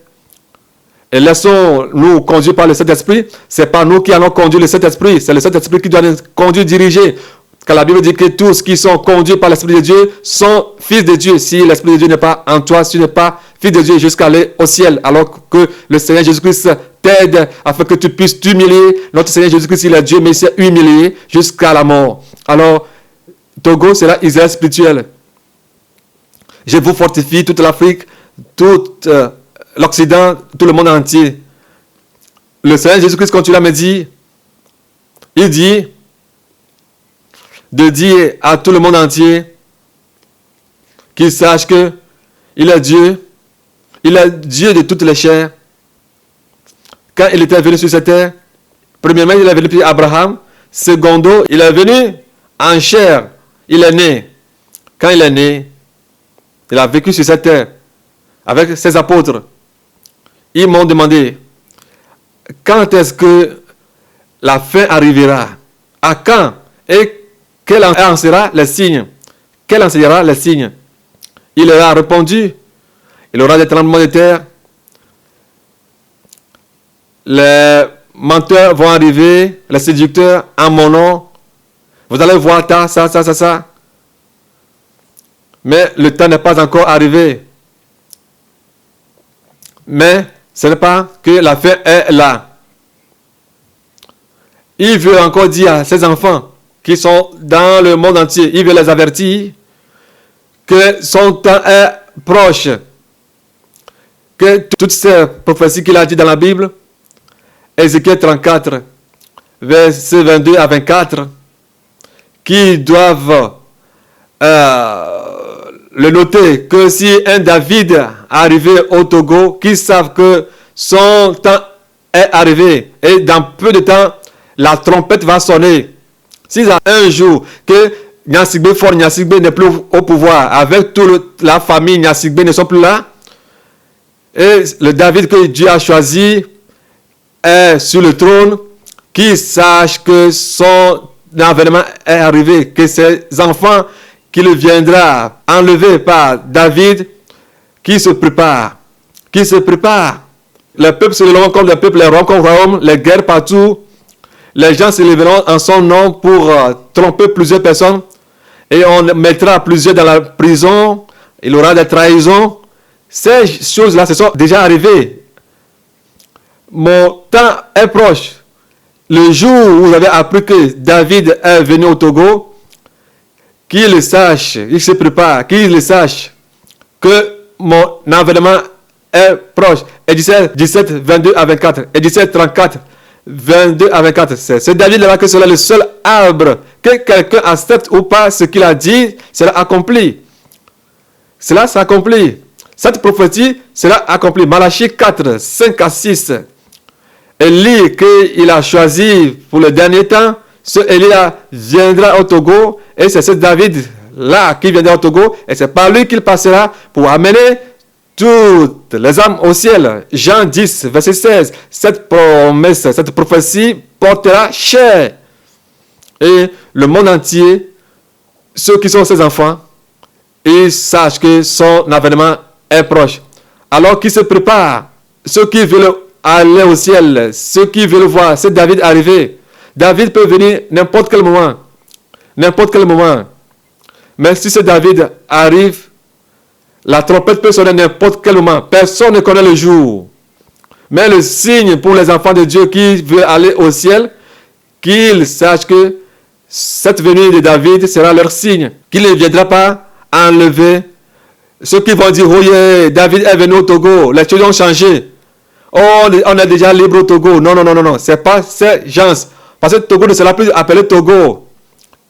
Et laissons-nous conduire par le Saint-Esprit. Ce n'est pas nous qui allons conduire le Saint-Esprit. C'est le Saint-Esprit qui doit nous conduire, diriger. Car la Bible dit que tous qui sont conduits par l'Esprit de Dieu sont fils de Dieu. Si l'Esprit de Dieu n'est pas en toi, si tu n'es pas fils de Dieu jusqu'à aller au ciel. Alors que le Seigneur Jésus-Christ t'aide afin que tu puisses t'humilier. Notre Seigneur Jésus-Christ, il est Dieu, mais il s'est humilié jusqu'à la mort. Alors, Togo sera Israël spirituel. Je vous fortifie toute l'Afrique, toute l'Occident, tout le monde entier. Le Seigneur Jésus-Christ continue à me dire, il dit, de dire à tout le monde entier qu'il sache que il est Dieu de toutes les chairs. Quand il était venu sur cette terre, premièrement, il est venu pour Abraham. Secondo, il est venu en chair. Il est né. Quand il est né, il a vécu sur cette terre avec ses apôtres. Ils m'ont demandé quand est-ce que la fin arrivera? À quand? Et quel en sera le signe? Quel en sera le signe? Il leur a répondu, il y aura des tremblements de terre, les menteurs vont arriver, les séducteurs en mon nom, vous allez voir ça. Mais le temps n'est pas encore arrivé. Mais ce n'est pas que la fin est là. Il veut encore dire à ses enfants qui sont dans le monde entier, il veut les avertir que son temps est proche. Que toutes ces prophéties qu'il a dit dans la Bible, Ézéchiel 34, versets 22 à 24, qui doivent le noter, que si un David arrivé au Togo, qu'ils savent que son temps est arrivé, et dans peu de temps, la trompette va sonner. Si un jour que Nyasigbe Fort Nyasigbe n'est plus au pouvoir, avec toute la famille Nyasigbe ne sont plus là, et le David que Dieu a choisi est sur le trône, qu'il sache que son avènement est arrivé, que ses enfants qu'il viendra enlever par David, qui se prépare. Les peuples se lèveront comme des peuples, les rois comme royaumes, les guerres partout. Les gens se lèveront en son nom pour tromper plusieurs personnes. Et on mettra plusieurs dans la prison. Il y aura des trahisons. Ces choses-là se sont déjà arrivées. Mon temps est proche. Le jour où vous avez appris que David est venu au Togo, qu'il le sache, il se prépare, qu'il le sache, que mon avènement est proche. Et 17, 22 à 24. Et 17, 34, 22 à 24. C'est David-là que c'est le seul arbre. Que quelqu'un accepte ou pas ce qu'il a dit, cela accompli. Cela s'accomplit. Cette prophétie sera accomplie. Malachie 4, 5 à 6. Élie qu'il a choisi pour le dernier temps, ce Élie viendra au Togo et c'est ce David-là qui viendra au Togo et c'est par lui qu'il passera pour amener toutes les âmes au ciel. Jean 10, verset 16. Cette promesse, cette prophétie portera chair. Et le monde entier, ceux qui sont ses enfants, ils sachent que son avènement est proche. Alors qu'ils se préparent, ceux qui veulent aller au ciel, ceux qui veulent voir, c'est David arrivé. David peut venir n'importe quel moment. N'importe quel moment. Mais si ce David arrive, la trompette peut sonner n'importe quel moment. Personne ne connaît le jour. Mais le signe pour les enfants de Dieu qui veulent aller au ciel, qu'ils sachent que cette venue de David sera leur signe. Qu'il ne viendra pas enlever. Ceux qui vont dire, oh yeah, David est venu au Togo, les choses ont changé. Oh, on est déjà libre au Togo. Non. Ce n'est pas ces gens. Parce que Togo ne sera plus appelé Togo.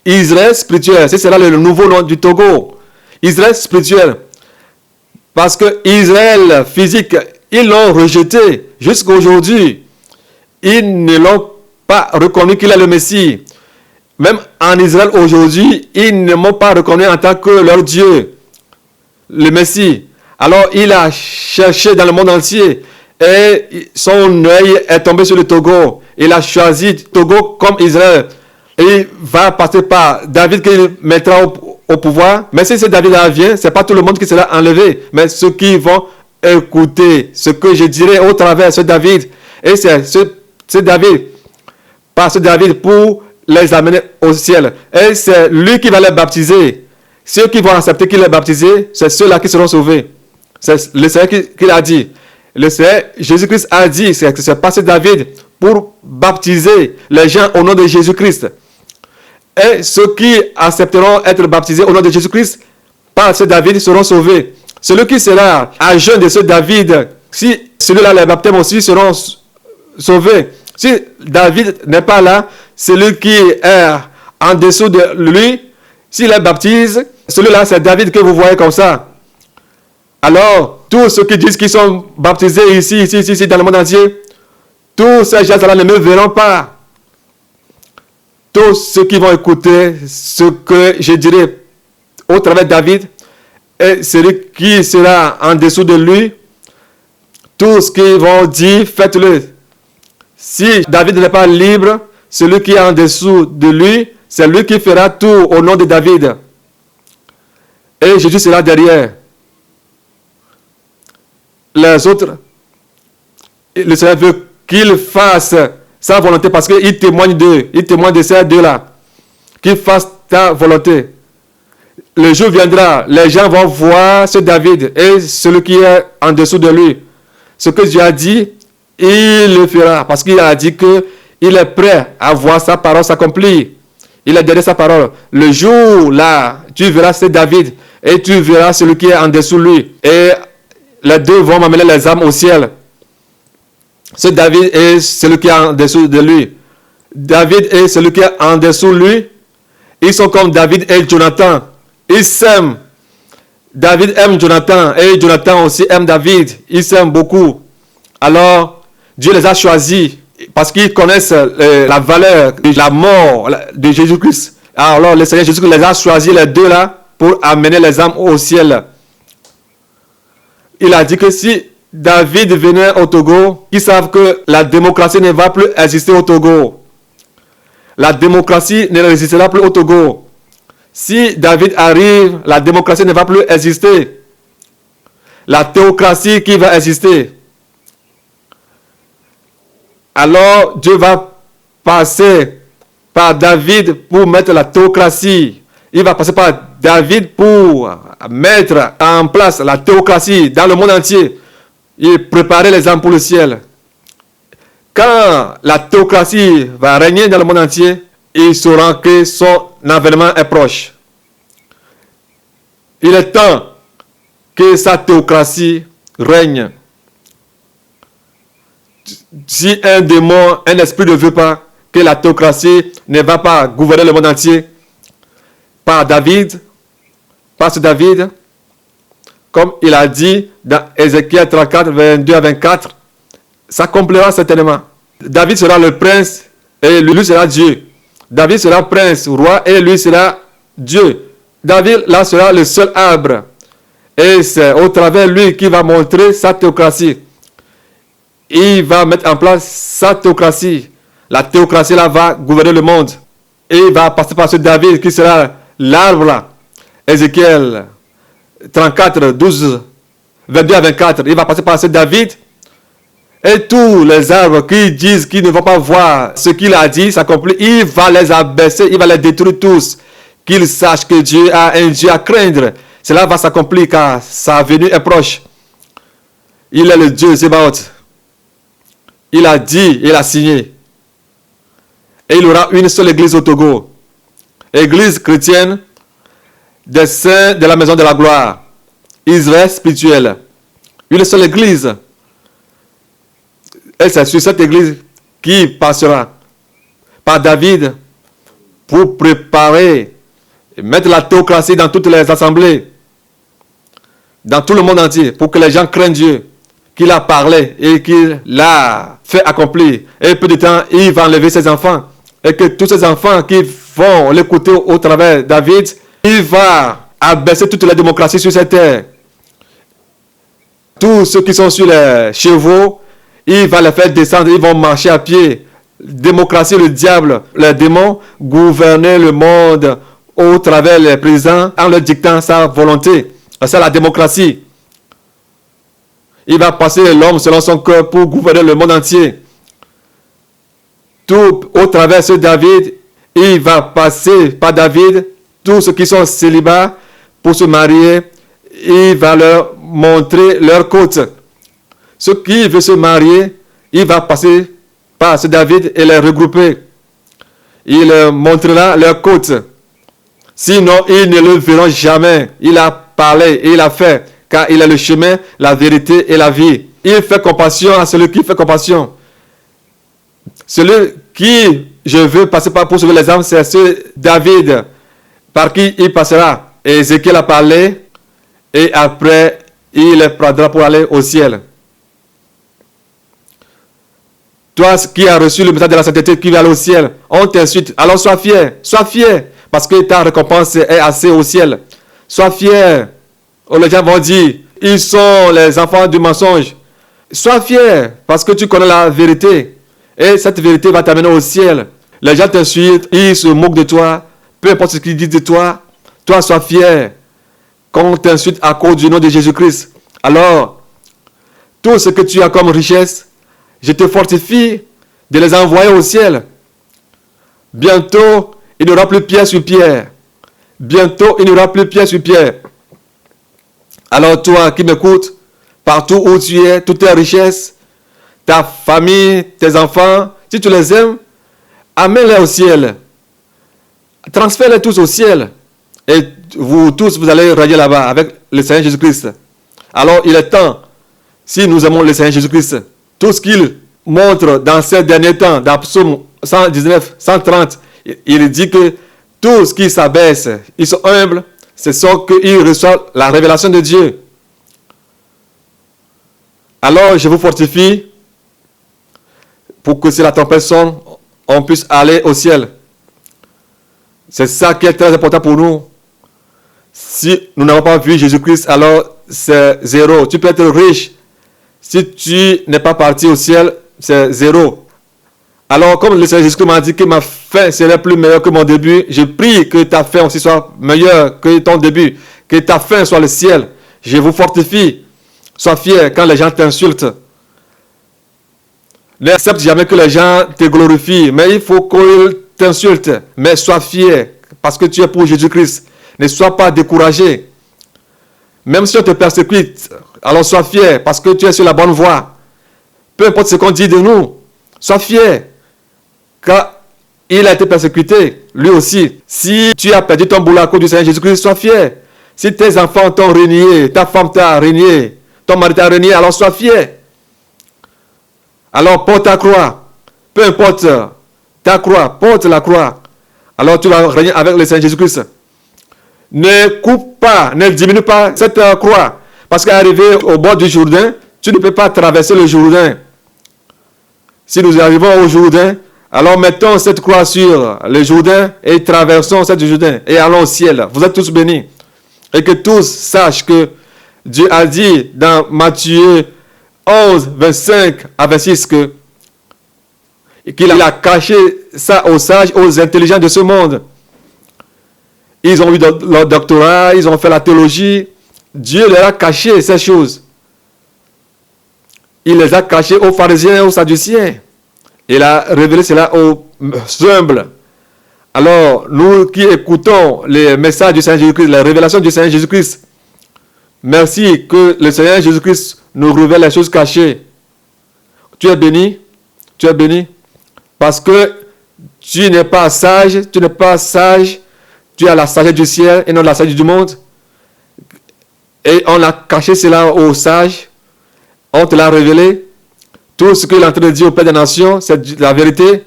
Israël spirituel, c'est cela le nouveau nom du Togo. Israël spirituel. Parce que Israël physique, ils l'ont rejeté jusqu'à aujourd'hui. Ils ne l'ont pas reconnu qu'il est le Messie. Même en Israël aujourd'hui, ils ne m'ont pas reconnu en tant que leur Dieu, le Messie. Alors il a cherché dans le monde entier et son œil est tombé sur le Togo. Il a choisi Togo comme Israël. Et il va passer par David qu'il mettra au pouvoir. Mais si ce David vient, ce n'est pas tout le monde qui sera enlevé. Mais ceux qui vont écouter ce que je dirai au travers de ce David. Et c'est ce David, par ce David pour les amener au ciel. Et c'est lui qui va les baptiser. Ceux qui vont accepter qu'il est baptisé, c'est ceux-là qui seront sauvés. C'est le Seigneur qui l'a dit. Le Seigneur Jésus-Christ a dit que c'est passé David pour baptiser les gens au nom de Jésus-Christ. Et ceux qui accepteront être baptisés au nom de Jésus-Christ par ce David seront sauvés. Celui qui sera à jeûne de ce David, si celui-là les baptêmes aussi seront sauvés. Si David n'est pas là, celui qui est en dessous de lui, s'il est baptise, celui-là, c'est David que vous voyez comme ça. Alors, tous ceux qui disent qu'ils sont baptisés ici, dans le monde entier, tous ces gens-là ne me verront pas. Tous ceux qui vont écouter ce que je dirai au travers de David, et celui qui sera en dessous de lui, tout ce qu'ils vont dire, faites-le. Si David n'est pas libre, celui qui est en dessous de lui, c'est lui qui fera tout au nom de David. Et Jésus sera derrière. Les autres, le Seigneur veut qu'ils fassent sa volonté parce qu'il témoigne d'eux. Il témoigne de ces deux-là. Qu'ils fassent ta volonté. Le jour viendra, les gens vont voir ce David et celui qui est en dessous de lui. Ce que Dieu a dit, il le fera parce qu'il a dit qu'il est prêt à voir sa parole s'accomplir. Il a donné sa parole. Le jour là, tu verras ce David et tu verras celui qui est en dessous de lui. Et les deux vont m'amener les âmes au ciel. Ce David et celui qui est en dessous de lui. David et celui qui est en dessous de lui, ils sont comme David et Jonathan. Ils s'aiment. David aime Jonathan et Jonathan aussi aime David. Ils s'aiment beaucoup. Alors, Dieu les a choisis parce qu'ils connaissent la valeur de la mort de Jésus-Christ. Alors, le Seigneur Jésus-Christ les a choisis, les deux là, pour amener les âmes au ciel. Il a dit que si David venait au Togo, qu'ils savent que la démocratie ne va plus exister au Togo. La démocratie ne résistera plus au Togo. Si David arrive, la démocratie ne va plus exister. La théocratie qui va exister. Alors Dieu va passer par David pour mettre la théocratie. Il va passer par David pour mettre en place la théocratie dans le monde entier. Il préparait les âmes pour le ciel. Quand la théocratie va régner dans le monde entier, ils sauront que son avènement est proche. Il est temps que sa théocratie règne. Si un démon, un esprit ne veut pas que la théocratie ne va pas gouverner le monde entier, par David, par ce David, comme il a dit dans Ézéchiel 34, 22 à 24, s'accomplira certainement. David sera le prince et lui sera Dieu. David sera prince, roi et lui sera Dieu. David là sera le seul arbre. Et c'est au travers de lui qu'il va montrer sa théocratie. Il va mettre en place sa théocratie. La théocratie là va gouverner le monde. Et il va passer par ce David qui sera l'arbre là. Ézéchiel 34, 12, 22 à 24. Il va passer par ce David. Et tous les arbres qui disent qu'ils ne vont pas voir ce qu'il a dit s'accomplir, il va les abaisser, il va les détruire tous. Qu'ils sachent que Dieu a un Dieu à craindre. Cela va s'accomplir car sa venue est proche. Il est le Dieu Zébaoth. Il a dit, il a signé. Et il y aura une seule église au Togo. Église chrétienne des saints de la maison de la gloire. Israël spirituel. Une seule église. Et c'est sur cette église qui passera par David pour préparer et mettre la théocratie dans toutes les assemblées, dans tout le monde entier, pour que les gens craignent Dieu, qu'il a parlé et qu'il l'a fait accomplir. Et peu de temps, il va enlever ses enfants. Et que tous ces enfants qui vont l'écouter au travers de David, il va abaisser toute la démocratie sur cette terre. Tous ceux qui sont sur les chevaux, il va les faire descendre, ils vont marcher à pied. Démocratie, le diable, les démons, gouverner le monde au travers des présidents en leur dictant sa volonté. C'est la démocratie. Il va passer l'homme selon son cœur pour gouverner le monde entier. Tout au travers de David, il va passer par David, tous ceux qui sont célibats pour se marier, il va leur montrer leur côte. Ceux qui veulent se marier, il va passer par ce David et les regrouper. Il leur montrera leur côte. Sinon, ils ne le verront jamais. Il a parlé et il a fait, car il est le chemin, la vérité et la vie. Il fait compassion à celui qui fait compassion. Celui qui je veux passer par pour sauver les âmes, c'est ce David par qui il passera. Et Ézéchiel a parlé et après il prendra pour aller au ciel. Toi qui as reçu le message de la sainteté qui va aller au ciel, on t'insulte, alors sois fier, parce que ta récompense est assez au ciel. Sois fier. Les gens vont dire, ils sont les enfants du mensonge. Sois fier, parce que tu connais la vérité. Et cette vérité va t'amener au ciel. Les gens t'insultent, ils se moquent de toi, peu importe ce qu'ils disent de toi, toi sois fier. Quand on t'insulte à cause du nom de Jésus-Christ, alors, tout ce que tu as comme richesse, je te fortifie de les envoyer au ciel. Bientôt, il n'y aura plus pierre sur pierre. Bientôt, il n'y aura plus pierre sur pierre. Alors toi qui m'écoutes, partout où tu es, toutes tes richesses, ta famille, tes enfants, si tu les aimes, amène-les au ciel. Transfère-les tous au ciel. Et vous tous, vous allez régner là-bas avec le Seigneur Jésus-Christ. Alors il est temps, si nous aimons le Seigneur Jésus-Christ, tout ce qu'il montre dans ces derniers temps, dans Psaume 119, 130, il dit que tout ce qui s'abaisse, ils sont humbles, c'est ça qu'ils reçoivent la révélation de Dieu. Alors je vous fortifie pour que si la tempête sonne, on puisse aller au ciel. C'est ça qui est très important pour nous. Si nous n'avons pas vu Jésus-Christ, alors c'est zéro. Tu peux être riche. Si tu n'es pas parti au ciel, c'est zéro. Alors, comme le Seigneur Jésus-Christ m'a dit que ma fin serait plus meilleure que mon début, je prie que ta fin aussi soit meilleure que ton début. Que ta fin soit le ciel. Je vous fortifie. Sois fier quand les gens t'insultent. N'accepte jamais que les gens te glorifient. Mais il faut qu'ils t'insultent. Mais sois fier parce que tu es pour Jésus-Christ. Ne sois pas découragé. Même si on te persécute, alors sois fier parce que tu es sur la bonne voie. Peu importe ce qu'on dit de nous, sois fier. Car il a été persécuté, lui aussi. Si tu as perdu ton boulot à cause du Seigneur Jésus-Christ, sois fier. Si tes enfants t'ont renié, ta femme t'a renié, ton mari t'a renié, alors sois fier. Alors porte ta croix. Peu importe ta croix, porte la croix. Alors tu vas régner avec le Seigneur Jésus-Christ. Ne coupe pas, ne diminue pas cette croix. Parce qu'arrivé au bord du Jourdain, tu ne peux pas traverser le Jourdain. Si nous arrivons au Jourdain, alors mettons cette croix sur le Jourdain et traversons cette Jourdain et allons au ciel. Vous êtes tous bénis. Et que tous sachent que Dieu a dit dans Matthieu 11, 25 à 26 qu'il a caché ça aux sages, aux intelligents de ce monde. Ils ont eu leur doctorat, ils ont fait la théologie. Dieu leur a caché ces choses. Il les a cachés aux pharisiens et aux sadduciens. Il a révélé cela aux humbles. Alors, nous qui écoutons les messages du Seigneur Jésus-Christ, les révélations du Seigneur Jésus-Christ, merci que le Seigneur Jésus-Christ nous révèle les choses cachées. Tu es béni, parce que tu n'es pas sage, tu as la sagesse du ciel et non la sagesse du monde. Et on a caché cela aux sages, on te l'a révélé. Tout ce qu'il est en train de dire au Père des Nations, c'est la vérité.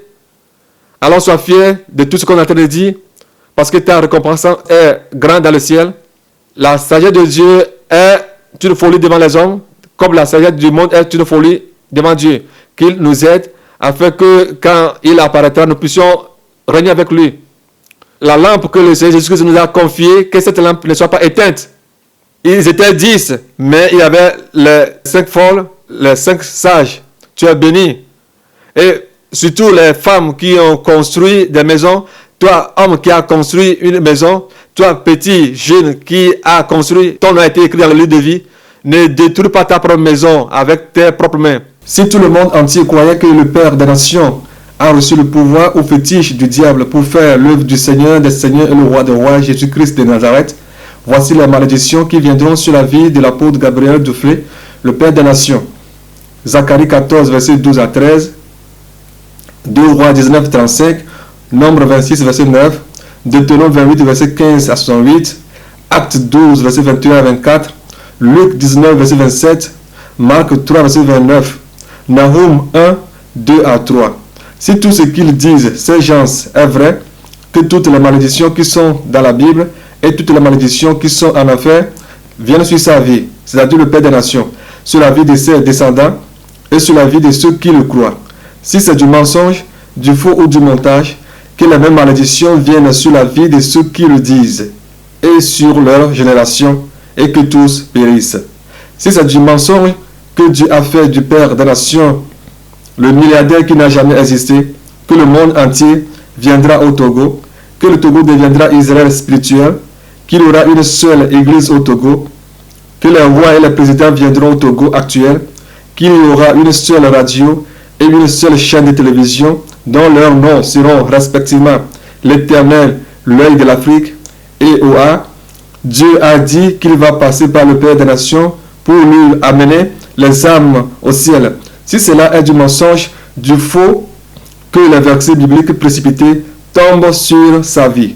Alors sois fier de tout ce qu'on est en train de dire, parce que ta récompense est grande dans le ciel. La sagesse de Dieu est une folie devant les hommes, comme la sagesse du monde est une folie devant Dieu. Qu'il nous aide afin que quand il apparaîtra, nous puissions régner avec lui. La lampe que le Seigneur Jésus-Christ nous a confiée, que cette lampe ne soit pas éteinte. Ils étaient 10, mais il y avait les 5 folles, les 5 sages. Tu es béni. Et surtout les femmes qui ont construit des maisons, toi, homme qui a construit une maison, toi, petit, jeune qui a construit, ton nom a été écrit dans le livre de vie, ne détruis pas ta propre maison avec tes propres mains. Si tout le monde entier croyait que le Père des Nations a reçu le pouvoir ou fétiche du diable pour faire l'œuvre du Seigneur des Seigneurs et le Roi des Rois, Jésus-Christ de Nazareth, voici les malédictions qui viendront sur la vie de l'apôtre Gabriel Duflé, le Père des Nations. Zacharie 14, verset 12 à 13, 2 Rois 19, 35, Nombre 26, verset 9, Deutéronome 28, verset 15 à 68, Acte 12, verset 21 à 24, Luc 19, verset 27, Marc 3, verset 29, Nahum 1, 2 à 3. Si tout ce qu'ils disent, ces gens, est vrai, que toutes les malédictions qui sont dans la Bible et toutes les malédictions qui sont en enfer viennent sur sa vie, c'est-à-dire le Père des Nations, sur la vie de ses descendants et sur la vie de ceux qui le croient. Si c'est du mensonge, du faux ou du montage, que les mêmes malédictions viennent sur la vie de ceux qui le disent et sur leur génération, et que tous périssent. Si c'est du mensonge que Dieu a fait du Père des Nations, le milliardaire qui n'a jamais existé, que le monde entier viendra au Togo, que le Togo deviendra Israël spirituel, qu'il y aura une seule église au Togo, que les rois et les présidents viendront au Togo actuel, qu'il y aura une seule radio et une seule chaîne de télévision dont leurs noms seront respectivement l'Éternel, l'œil de l'Afrique et OA. Dieu a dit qu'il va passer par le Père des Nations pour lui amener les âmes au ciel. Si cela est du mensonge, du faux, que les versets bibliques précipités tombent sur sa vie.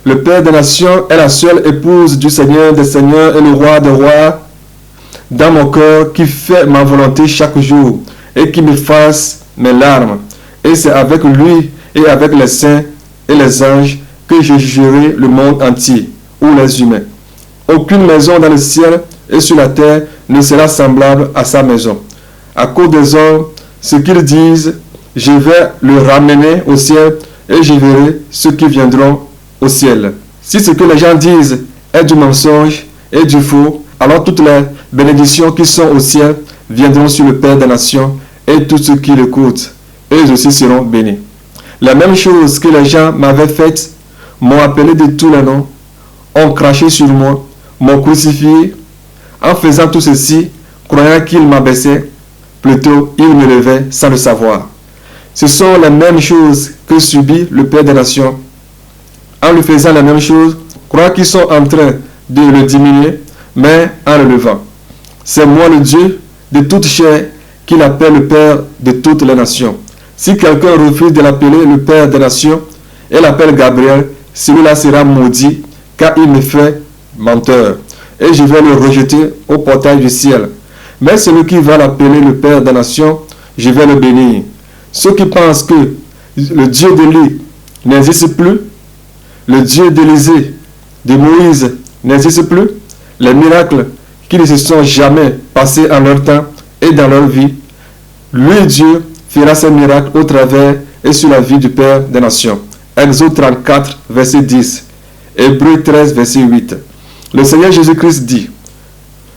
Le Père des Nations est la seule épouse du Seigneur des Seigneurs et le Roi des Rois dans mon cœur, qui fait ma volonté chaque jour et qui me fasse mes larmes. Et c'est avec lui et avec les saints et les anges que je jugerai le monde entier, ou les humains. Aucune maison dans le ciel et sur la terre ne sera semblable à sa maison. À cause des hommes, ce qu'ils disent, je vais le ramener au ciel et je verrai ceux qui viendront au ciel. Si ce que les gens disent est du mensonge et du faux, alors toutes les bénédictions qui sont au ciel viendront sur le Père des Nations et tous ceux qui l'écoutent, eux aussi seront bénis. La même chose que les gens m'avaient faite, m'ont appelé de tous les noms, ont craché sur moi, m'ont crucifié. En faisant tout ceci, croyant qu'ils m'abaissaient, plutôt ils me levaient sans le savoir. Ce sont les mêmes choses que subit le Père des Nations. En lui faisant la même chose, croient qu'ils sont en train de le diminuer, mais en le levant. C'est moi le Dieu de toute chair qu'il appelle le Père de toutes les nations. Si quelqu'un refuse de l'appeler le Père des Nations et l'appelle Gabriel, celui-là sera maudit, car il me fait menteur. Et je vais le rejeter au portail du ciel. Mais celui qui va l'appeler le Père des Nations, je vais le bénir. Ceux qui pensent que le Dieu d'Élie n'existe plus, le Dieu d'Élisée, de Moïse n'existe plus, les miracles qui ne se sont jamais passés en leur temps et dans leur vie, lui, Dieu, fera ces miracles au travers et sur la vie du Père des Nations. Exode 34, verset 10. Hébreux 13, verset 8. Le Seigneur Jésus-Christ dit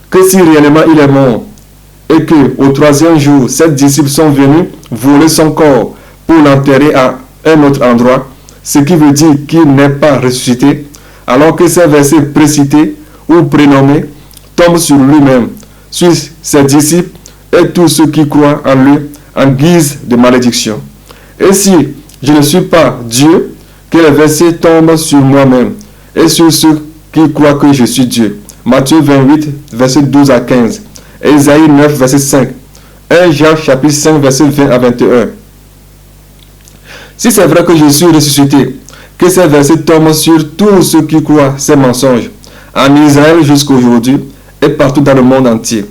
que si réellement il est mort et que au troisième jour, ses disciples sont venus voler son corps pour l'enterrer à un autre endroit, ce qui veut dire qu'il n'est pas ressuscité, alors que ces versets précités ou prénommés tombent sur lui-même, sur ses disciples et tous ceux qui croient en lui en guise de malédiction. Et si je ne suis pas Dieu, que les versets tombent sur moi-même et sur ceux qui croient que je suis Dieu. Matthieu 28, verset 12 à 15. Ésaïe 9, verset 5. 1 Jacques chapitre 5, verset 20 à 21. Si c'est vrai que je suis ressuscité, que ces versets tombent sur tous ceux qui croient ces mensonges, en Israël jusqu'aujourd'hui et partout dans le monde entier.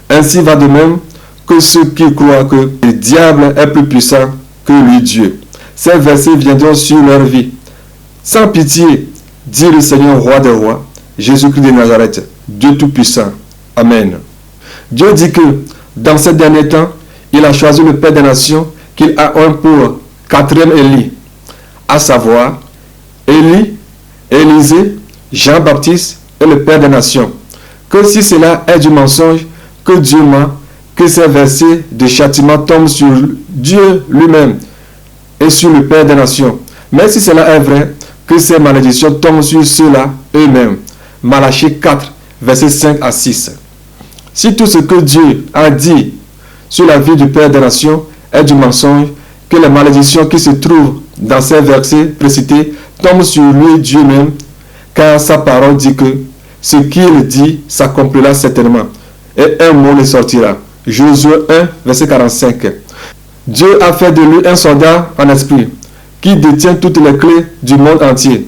Ainsi va de même que ceux qui croient que le diable est plus puissant que lui Dieu. Ces versets viendront sur leur vie. Sans pitié, dit le Seigneur, roi des rois, Jésus-Christ de Nazareth, Dieu Tout-Puissant. Amen. Dieu dit que dans ces derniers temps, il a choisi le Père des Nations qu'il a un pour quatrième Élie, à savoir Élie, Élisée, Jean-Baptiste et le Père des Nations. Que si cela est du mensonge, que Dieu ment, que ces versets de châtiment tombent sur Dieu lui-même et sur le Père des Nations. Mais si cela est vrai, que ces malédictions tombent sur ceux-là eux-mêmes. Malachie 4, versets 5 à 6. Si tout ce que Dieu a dit sur la vie du Père des Nations est du mensonge, que les malédictions qui se trouvent dans ces versets précités tombent sur lui Dieu même, car sa parole dit que ce qu'il dit s'accomplira certainement, et un mot ne sortira. Josué 1, verset 45. Dieu a fait de lui un soldat en esprit, qui détient toutes les clés du monde entier.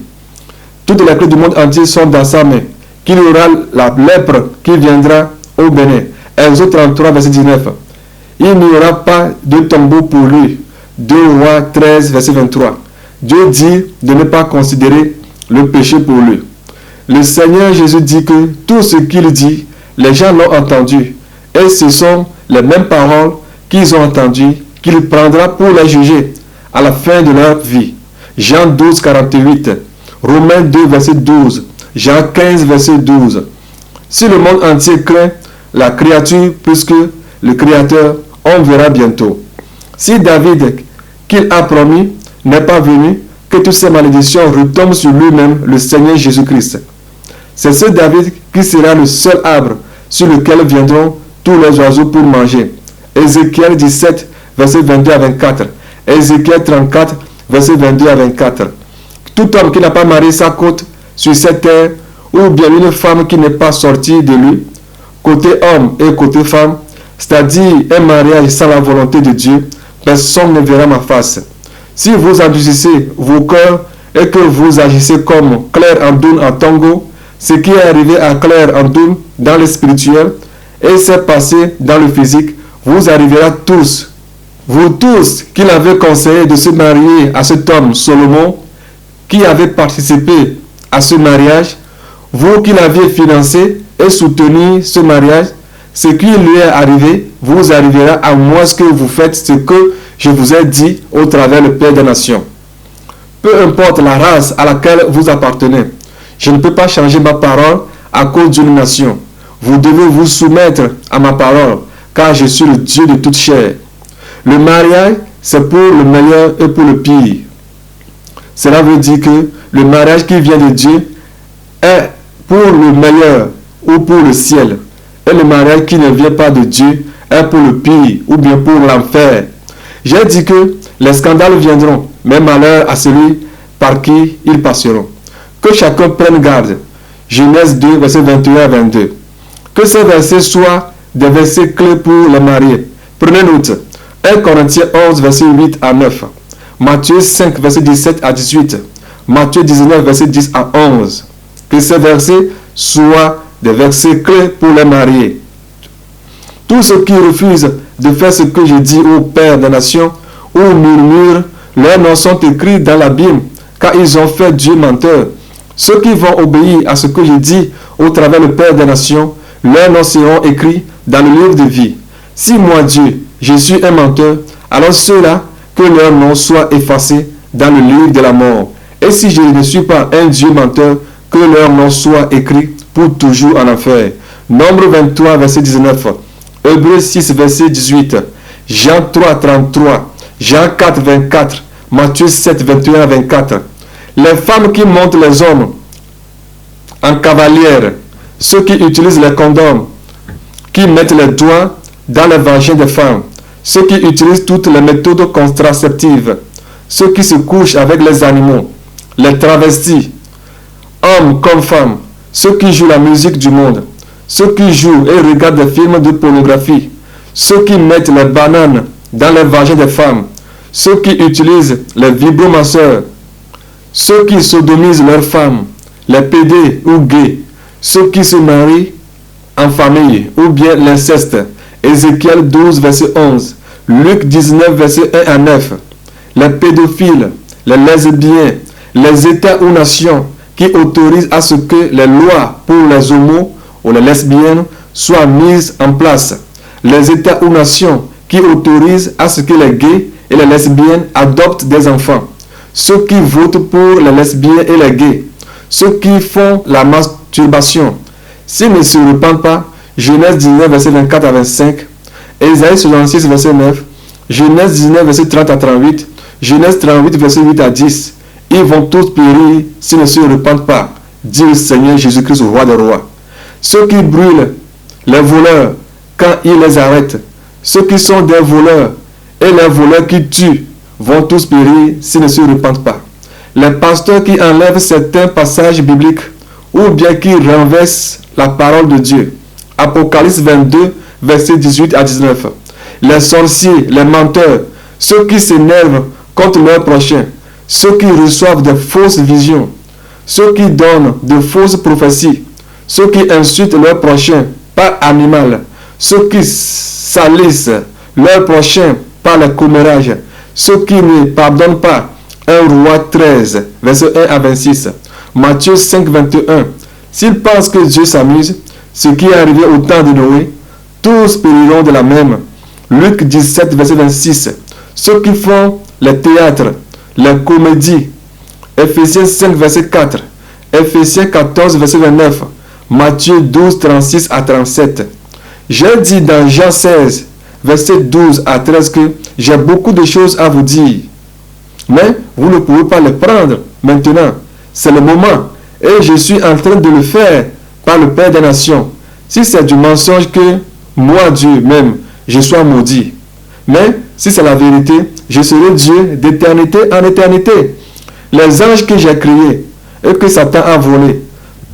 Toutes les clés du monde entier sont dans sa main. Qu'il y aura la lèpre qui viendra au Bénin. Exode 33, verset 19. Il n'y aura pas de tombeau pour lui. 2 Rois 13, verset 23. Dieu dit de ne pas considérer le péché pour lui. Le Seigneur Jésus dit que tout ce qu'il dit, les gens l'ont entendu. Et ce sont les mêmes paroles qu'ils ont entendues qu'il prendra pour les juger à la fin de leur vie. Jean 12, 48. Romains 2, verset 12. Jean 15, verset 12. Si le monde entier craint la créature plus que le Créateur, on verra bientôt. Si David, qu'il a promis, n'est pas venu, que toutes ces malédictions retombent sur lui-même, le Seigneur Jésus-Christ. C'est ce David qui sera le seul arbre sur lequel viendront tous les oiseaux pour manger. Ézéchiel 17, verset 22 à 24. Ézéchiel 34, verset 22 à 24. Tout homme qui n'a pas marié sa côte sur cette terre, ou bien une femme qui n'est pas sortie de lui, côté homme et côté femme, c'est-à-dire un mariage sans la volonté de Dieu, personne ne verra ma face. Si vous endurcissez vos cœurs et que vous agissez comme Claire Andoun en Tongo, ce qui est arrivé à Claire Andoun dans le spirituel et s'est passé dans le physique, vous arriverez tous. Vous tous qui l'avez conseillé de se marier à cet homme Salomon, qui avez participé à ce mariage, vous qui l'aviez financé et soutenu ce mariage, ce qui lui est arrivé, vous arriverez à moins que vous faites ce que je vous ai dit au travers le Père des Nations. Peu importe la race à laquelle vous appartenez, je ne peux pas changer ma parole à cause d'une nation. Vous devez vous soumettre à ma parole, car je suis le Dieu de toute chair. Le mariage, c'est pour le meilleur et pour le pire. Cela veut dire que le mariage qui vient de Dieu est pour le meilleur ou pour le ciel. Et le mariage qui ne vient pas de Dieu est pour le pire ou bien pour l'enfer. J'ai dit que les scandales viendront, mais malheur à celui par qui ils passeront. Que chacun prenne garde. Genèse 2, verset 21 à 22. Que ces versets soient des versets clés pour les mariés. Prenez note. 1 Corinthiens 11, verset 8 à 9. Matthieu 5, verset 17 à 18. Matthieu 19, verset 10 à 11. Que ces versets soient des versets clés pour les mariés. Tous ceux qui refusent de faire ce que je dis au Père des Nations ou murmurent, leurs noms sont écrits dans la Bible, car ils ont fait Dieu menteur. Ceux qui vont obéir à ce que je dis au travers le Père des Nations, leurs noms seront écrits dans le livre de vie. Si moi, Dieu, je suis un menteur, alors ceux-là, que leurs noms soient effacés dans le livre de la mort. Et si je ne suis pas un Dieu menteur, que leurs noms soient écrits pour toujours en enfer. Nombre 23, verset 19. Hébreux 6, verset 18. Jean 3, 33. Jean 4, 24. Matthieu 7, 21 à 24. Les femmes qui montent les hommes en cavalière, ceux qui utilisent les condoms, qui mettent les doigts dans les vagins des femmes, ceux qui utilisent toutes les méthodes contraceptives, ceux qui se couchent avec les animaux, les travestis, hommes comme femmes, ceux qui jouent la musique du monde, ceux qui jouent et regardent des films de pornographie, ceux qui mettent les bananes dans les vagins des femmes, ceux qui utilisent les vibromasseurs, ceux qui sodomisent leurs femmes, les pédés ou gays, ceux qui se marient en famille ou bien l'inceste. Ézéchiel 12, verset 11. Luc 19, verset 1 à 9. Les pédophiles, les lesbiens, les États ou nations qui autorisent à ce que les lois pour les homos ou les lesbiennes soient mises en place. Les États ou nations qui autorisent à ce que les gays et les lesbiennes adoptent des enfants. Ceux qui votent pour les lesbiennes et les gays. Ceux qui font la masturbation. S'ils ne se repentent pas, Genèse 19, verset 24 à 25, Ésaïe 66, verset 9, Genèse 19, verset 30 à 38, Genèse 38, verset 8 à 10. Ils vont tous périr s'ils ne se repentent pas, dit le Seigneur Jésus-Christ, au roi des rois. Ceux qui brûlent les voleurs quand ils les arrêtent, ceux qui sont des voleurs et les voleurs qui tuent vont tous périr s'ils ne se repentent pas. Les pasteurs qui enlèvent certains passages bibliques ou bien qui renversent la parole de Dieu. Apocalypse 22, verset 18 à 19. Les sorciers, les menteurs, ceux qui s'énervent contre leurs prochains, ceux qui reçoivent de fausses visions, ceux qui donnent de fausses prophéties, ceux qui insultent leurs prochains par animal, ceux qui salissent leurs prochains par le commérage, ceux qui ne pardonnent pas. 1 Roi 13, verset 1 à 26. Matthieu 5, 21. S'ils pensent que Dieu s'amuse, ce qui est arrivé au temps de Noé, tous périront de la même. Luc 17, verset 26. Ceux qui font les théâtres, les comédies. Ephésiens 5, verset 4. Ephésiens 14, verset 29. Matthieu 12, 36 à 37. J'ai dit dans Jean 16, verset 12 à 13 que j'ai beaucoup de choses à vous dire. Mais vous ne pouvez pas les prendre maintenant. C'est le moment. Et je suis en train de le faire par le Père des Nations. Si c'est du mensonge que moi, Dieu même, je sois maudit. Mais si c'est la vérité, je serai Dieu d'éternité en éternité. Les anges que j'ai créés et que Satan a volés,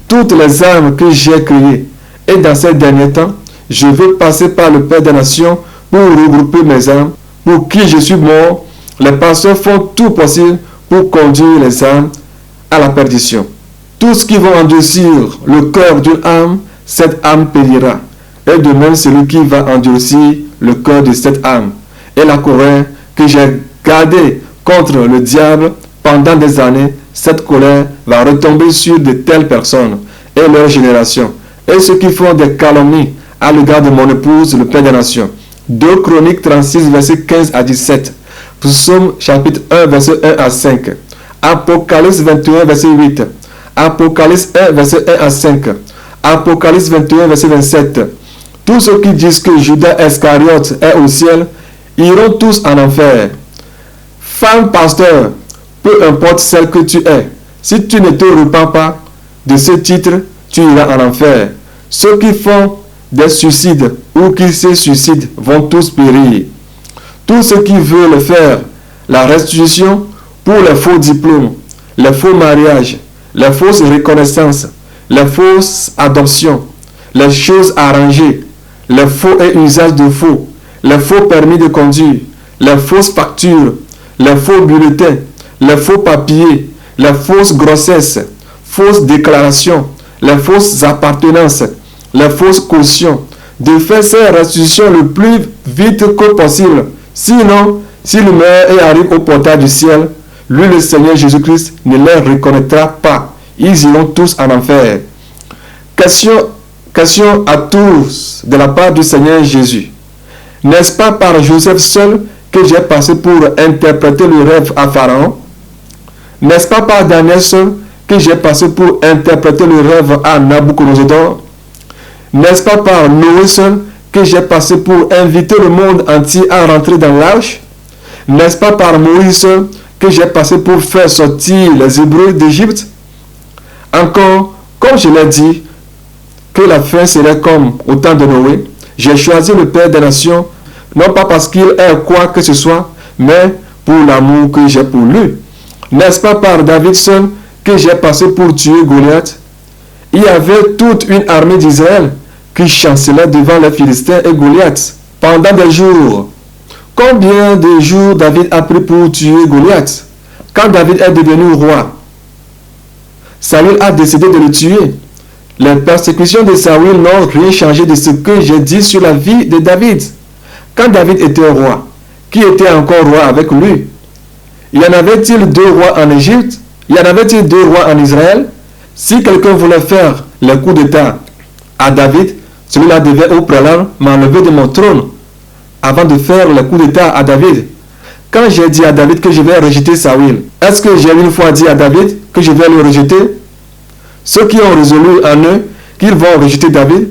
toutes les âmes que j'ai créées, et dans ces derniers temps, je veux passer par le Père des Nations pour regrouper mes âmes, pour qui je suis mort. Les pasteurs font tout possible pour conduire les âmes à la perdition. Tous qui vont endurcir le cœur d'une âme, cette âme périra. Et de même celui qui va endurcir le cœur de cette âme. Et la colère que j'ai gardée contre le diable pendant des années, cette colère va retomber sur de telles personnes et leur génération. Et ceux qui font des calomnies à l'égard de mon épouse, le Père des Nations. 2 Chroniques 36, verset 15 à 17. Psaume chapitre 1, verset 1 à 5. Apocalypse 21, verset 8. Apocalypse 1, verset 1 à 5. Apocalypse 21, verset 27. Tous ceux qui disent que Judas Iscariote est au ciel iront tous en enfer. Femme pasteur, peu importe celle que tu es, si tu ne te repens pas de ce titre, tu iras en enfer. Ceux qui font des suicides ou qui se suicident vont tous périr. Tous ceux qui veulent faire la restitution pour les faux diplômes, les faux mariages, les fausses reconnaissances, les fausses adoptions, les choses arrangées, les faux et usages de faux, les faux permis de conduire, les fausses factures, les faux bulletins, les faux papiers, les fausses grossesses, fausses déclarations, les fausses appartenances, les fausses cautions, de faire ces restitutions le plus vite que possible. Sinon, si le meurt et arrive au portail du ciel, lui, le Seigneur Jésus-Christ, ne les reconnaîtra pas. Ils iront tous en enfer. Question à tous de la part du Seigneur Jésus. N'est-ce pas par Joseph seul que j'ai passé pour interpréter le rêve à Pharaon? N'est-ce pas par Daniel seul que j'ai passé pour interpréter le rêve à Nabucodonosor? N'est-ce pas par Noé seul que j'ai passé pour inviter le monde entier à rentrer dans l'arche? N'est-ce pas par Moïse seul que j'ai passé pour faire sortir les Hébreux d'Égypte? Encore, comme je l'ai dit, que la fin serait comme au temps de Noé, j'ai choisi le Père des Nations, non pas parce qu'il est quoi que ce soit, mais pour l'amour que j'ai pour lui. N'est-ce pas par David seul que j'ai passé pour tuer Goliath? Il y avait toute une armée d'Israël qui chancelait devant les Philistins et Goliath pendant des jours. Combien de jours David a pris pour tuer Goliath? Quand David est devenu roi, Saül a décidé de le tuer. Les persécutions de Saül n'ont rien changé de ce que j'ai dit sur la vie de David. Quand David était roi, qui était encore roi avec lui? Y en avait-il 2 rois en Égypte? Y en avait-il 2 rois en Israël? Si quelqu'un voulait faire le coup d'état à David, celui-là devait au préalable m'enlever de mon trône avant de faire le coup d'état à David. Quand j'ai dit à David que je vais rejeter Saül, est-ce que j'ai une fois dit à David que je vais le rejeter? Ceux qui ont résolu en eux qu'ils vont rejeter David,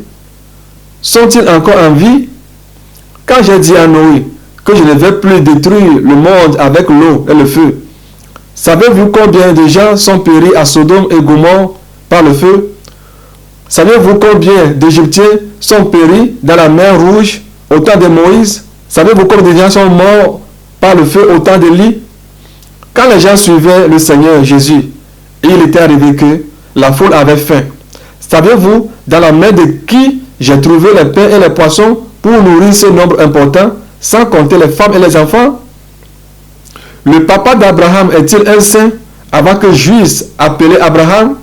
sont-ils encore en vie? Quand j'ai dit à Noé que je ne vais plus détruire le monde avec l'eau et le feu, savez-vous combien de gens sont péris à Sodome et Gomorrhe par le feu? Savez-vous combien d'Égyptiens sont péris dans la mer Rouge au temps de Moïse? Savez-vous combien de gens sont morts par le feu au temps d'Élie? Quand les gens suivaient le Seigneur Jésus, il était arrivé que la foule avait faim. Savez-vous dans la main de qui j'ai trouvé les pains et les poissons pour nourrir ce nombre important, sans compter les femmes et les enfants? Le papa d'Abraham est-il un saint avant que Juif appelé Abraham?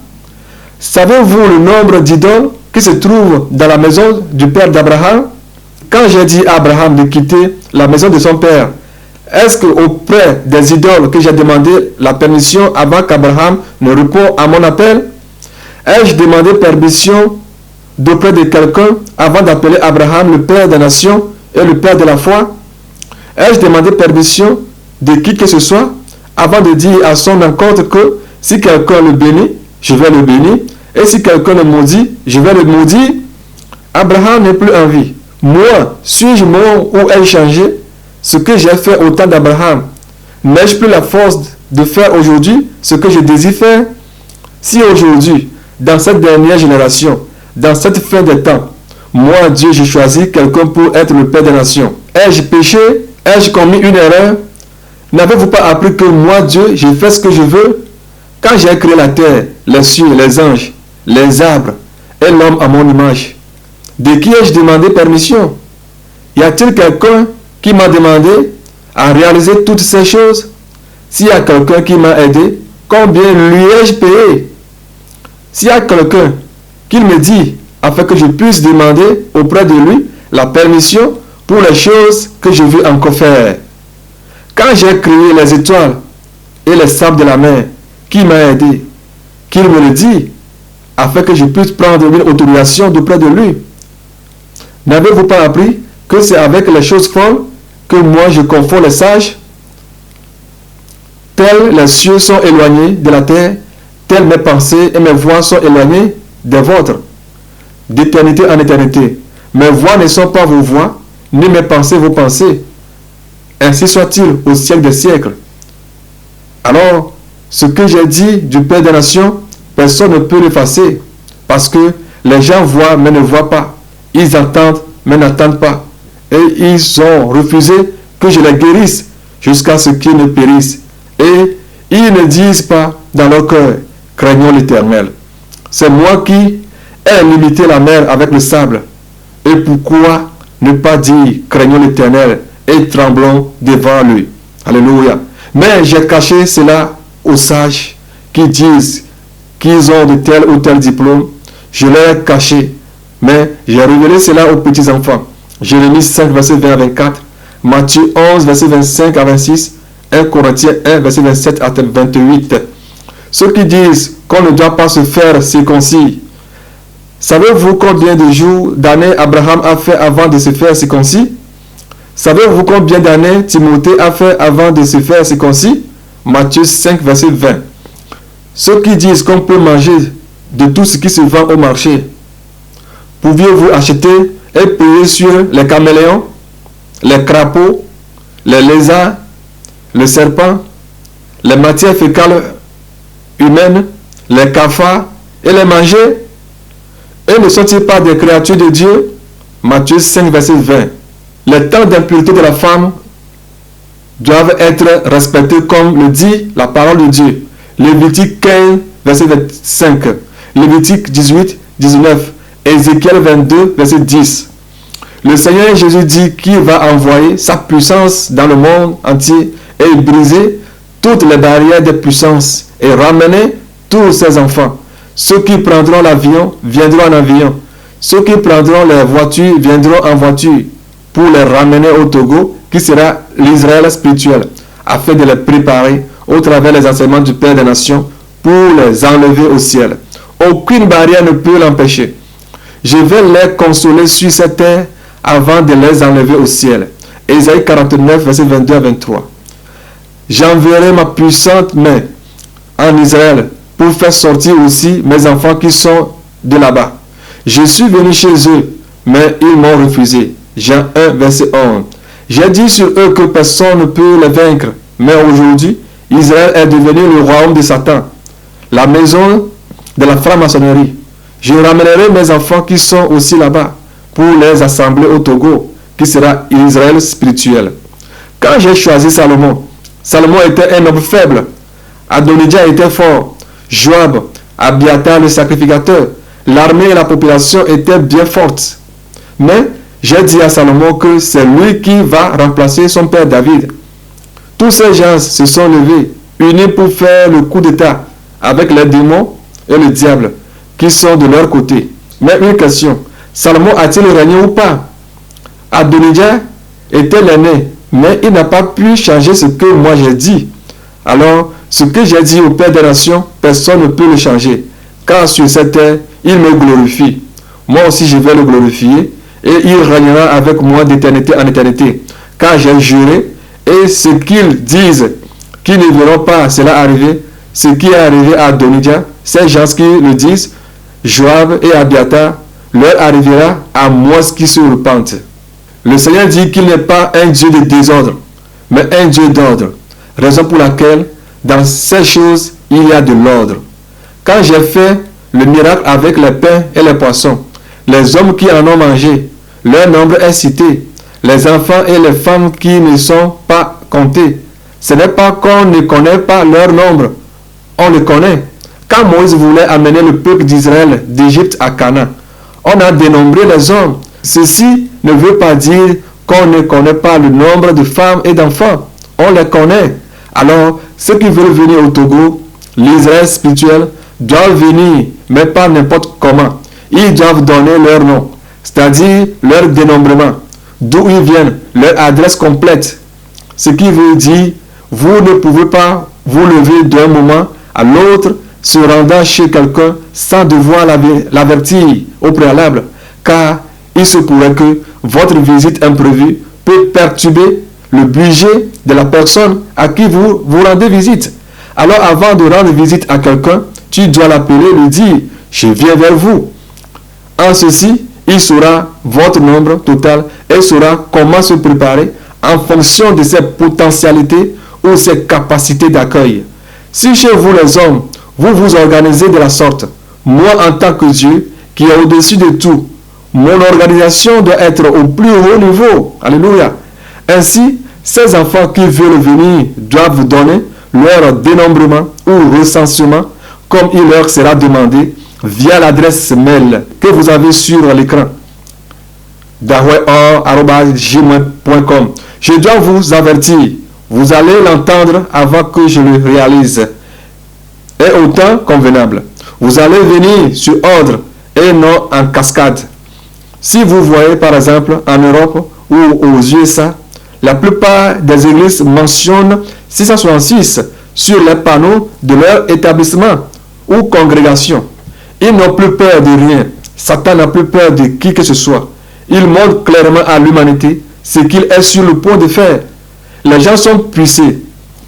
Savez-vous le nombre d'idoles qui se trouvent dans la maison du père d'Abraham? Quand j'ai dit à Abraham de quitter la maison de son père, Est-ce qu'auprès des idoles que j'ai demandé la permission avant qu'Abraham ne réponde à mon appel? Ai-je demandé permission d'auprès de quelqu'un avant d'appeler Abraham le père des nations et le père de la foi? Ai-je demandé permission de qui que ce soit avant de dire à son encontre que si quelqu'un le bénit, je vais le bénir, et si quelqu'un le maudit, je vais le maudire? Abraham n'est plus en vie. Moi, suis-je mort ou ai-je changé? Ce que j'ai fait au temps d'Abraham, n'ai-je plus la force de faire aujourd'hui ce que je désire faire? Si aujourd'hui, dans cette dernière génération, dans cette fin des temps, moi, Dieu, j'ai choisi quelqu'un pour être le Père des nations, ai-je péché? Ai-je commis une erreur? N'avez-vous pas appris que moi, Dieu, j'ai fait ce que je veux? Quand j'ai créé la terre, les cieux, les anges, les arbres et l'homme à mon image, de qui ai-je demandé permission? Y a-t-il quelqu'un qui m'a demandé à réaliser toutes ces choses? S'il y a quelqu'un qui m'a aidé, combien lui ai-je payé? S'il y a quelqu'un qui me dit afin que je puisse demander auprès de lui la permission pour les choses que je veux encore faire. Quand j'ai créé les étoiles et les sables de la mer, qui m'a aidé? Qu'il me le dit afin que je puisse prendre une autorisation d'auprès de lui. N'avez-vous pas appris que c'est avec les choses folles que moi je confonds les sages? Tels les cieux sont éloignés de la terre, telles mes pensées et mes voix sont éloignées des vôtres. D'éternité en éternité, mes voix ne sont pas vos voix, ni mes pensées vos pensées. Ainsi soit-il au siècle des siècles. Alors, ce que j'ai dit du Père des nations, personne ne peut l'effacer, parce que les gens voient mais ne voient pas. Ils entendent mais n'entendent pas. Et ils ont refusé que je les guérisse jusqu'à ce qu'ils ne périssent. Et ils ne disent pas dans leur cœur, craignons l'Éternel. C'est moi qui ai limité la mer avec le sable. Et pourquoi ne pas dire, craignons l'Éternel et tremblons devant lui? Alléluia. Mais j'ai caché cela aux sages qui disent qu'ils ont de tel ou tel diplôme. Je l'ai caché. Mais j'ai révélé cela aux petits-enfants. Jérémie 5, verset 20 à 24. Matthieu 11, verset 25 à 26. 1 Corinthiens 1, verset 27 à 28. Ceux qui disent qu'on ne doit pas se faire circoncis. Savez-vous combien de jours, d'années Abraham a fait avant de se faire circoncis? Savez-vous combien d'années Timothée a fait avant de se faire circoncis? Matthieu 5, verset 20. Ceux qui disent qu'on peut manger de tout ce qui se vend au marché, pouviez-vous acheter et payer sur les caméléons, les crapauds, les lézards, le serpent, les matières fécales humaines, les cafards et les manger? Et ne sont-ils pas des créatures de Dieu? Matthieu 5, verset 20. Les temps d'impureté de la femme doivent être respectés comme le dit la parole de Dieu. Lévitique 15, verset 25. Lévitique 18, 19. Ézéchiel 22, verset 10. Le Seigneur Jésus dit qu'il va envoyer sa puissance dans le monde entier et briser toutes les barrières des puissances et ramener tous ses enfants. Ceux qui prendront l'avion viendront en avion. Ceux qui prendront les voitures viendront en voiture pour les ramener au Togo, qui sera l'Israël spirituel, afin de les préparer au travers des enseignements du Père des Nations pour les enlever au ciel. Aucune barrière ne peut l'empêcher. Je vais les consoler sur cette terre avant de les enlever au ciel. Ésaïe 49, verset 22 à 23. J'enverrai ma puissante main en Israël pour faire sortir aussi mes enfants qui sont de là-bas. Je suis venu chez eux, mais ils m'ont refusé. Jean 1, verset 11. J'ai dit sur eux que personne ne peut les vaincre, mais aujourd'hui, Israël est devenu le royaume de Satan, la maison de la franc-maçonnerie. Je ramènerai mes enfants qui sont aussi là-bas pour les assembler au Togo, qui sera Israël spirituel. Quand j'ai choisi Salomon, Salomon était un homme faible. Adonijah était fort. Joab, Abiathar le sacrificateur, l'armée et la population étaient bien fortes. Mais j'ai dit à Salomon que c'est lui qui va remplacer son père David. Tous ces gens se sont levés, unis pour faire le coup d'état avec les démons et le diable qui sont de leur côté. Mais une question, Salomon a-t-il régné ou pas? Adonijah était l'aîné mais il n'a pas pu changer ce que moi j'ai dit. Alors, ce que j'ai dit au Père des Nations, personne ne peut le changer. Car sur cette terre, il me glorifie. Moi aussi, je vais le glorifier, et il régnera avec moi d'éternité en éternité. Car j'ai juré, et ce qu'ils disent qu'ils ne verront pas cela arriver, ce qui est arrivé à Adonijah, ces gens qui le disent, Joab et Abiathar, leur arrivera à moi qui se repentent. Le Seigneur dit qu'il n'est pas un Dieu de désordre, mais un Dieu d'ordre. Raison pour laquelle, dans ces choses, il y a de l'ordre. Quand j'ai fait le miracle avec les pains et les poissons, les hommes qui en ont mangé, leur nombre est cité. Les enfants et les femmes qui ne sont pas comptés. Ce n'est pas qu'on ne connaît pas leur nombre. On le connaît. Quand Moïse voulait amener le peuple d'Israël d'Égypte à Canaan, on a dénombré les hommes. Ceci ne veut pas dire qu'on ne connaît pas le nombre de femmes et d'enfants. On les connaît. Alors, ceux qui veulent venir au Togo, l'Israël spirituel, doivent venir, mais pas n'importe comment. Ils doivent donner leur nom, c'est-à-dire leur dénombrement, d'où ils viennent, leur adresse complète. Ce qui veut dire, vous ne pouvez pas vous lever d'un moment à l'autre se rendant chez quelqu'un sans devoir l'avertir au préalable, car il se pourrait que votre visite imprévue peut perturber le budget de la personne à qui vous rendez visite. Alors avant de rendre visite à quelqu'un, tu dois l'appeler et lui dire « Je viens vers vous ». En ceci, il saura votre nombre total et saura comment se préparer en fonction de ses potentialités ou ses capacités d'accueil. Si chez vous les hommes, vous vous organisez de la sorte, moi en tant que Dieu, qui est au-dessus de tout, mon organisation doit être au plus haut niveau. Alléluia. Ainsi, ces enfants qui veulent venir doivent donner leur dénombrement ou recensement comme il leur sera demandé via l'adresse mail que vous avez sur l'écran. daweor@gmail.com. Je dois vous avertir, vous allez l'entendre avant que je le réalise. Et au temps convenable. Vous allez venir sur ordre et non en cascade. Si vous voyez par exemple en Europe ou aux USA, la plupart des églises mentionnent 666 sur les panneaux de leur établissement ou congrégation. Ils n'ont plus peur de rien. Satan n'a plus peur de qui que ce soit. Il montre clairement à l'humanité ce qu'il est sur le point de faire. Les gens sont puissés.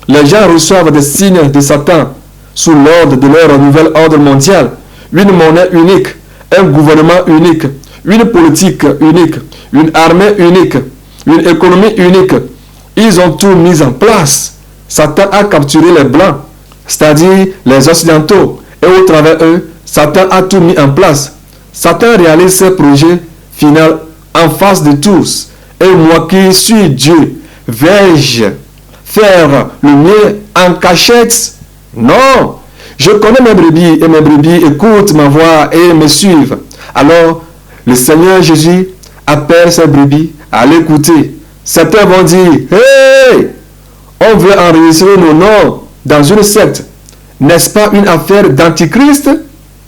Les gens reçoivent des signes de Satan sous l'ordre de leur nouvel ordre mondial. Une monnaie unique, un gouvernement unique, une politique unique, une armée unique, une économie unique. Ils ont tout mis en place. Satan a capturé les blancs, c'est-à-dire les occidentaux, et au travers eux, Satan a tout mis en place. Satan réalise ses projets finaux en face de tous. Et moi qui suis Dieu, vais-je faire le mien en cachette? Non! Je connais mes brebis et mes brebis écoutent ma voix et me suivent. Alors, le Seigneur Jésus appelle ses brebis à l'écouter. Certains vont dire, « Hey! On veut enregistrer nos noms dans une secte. N'est-ce pas une affaire d'antichrist?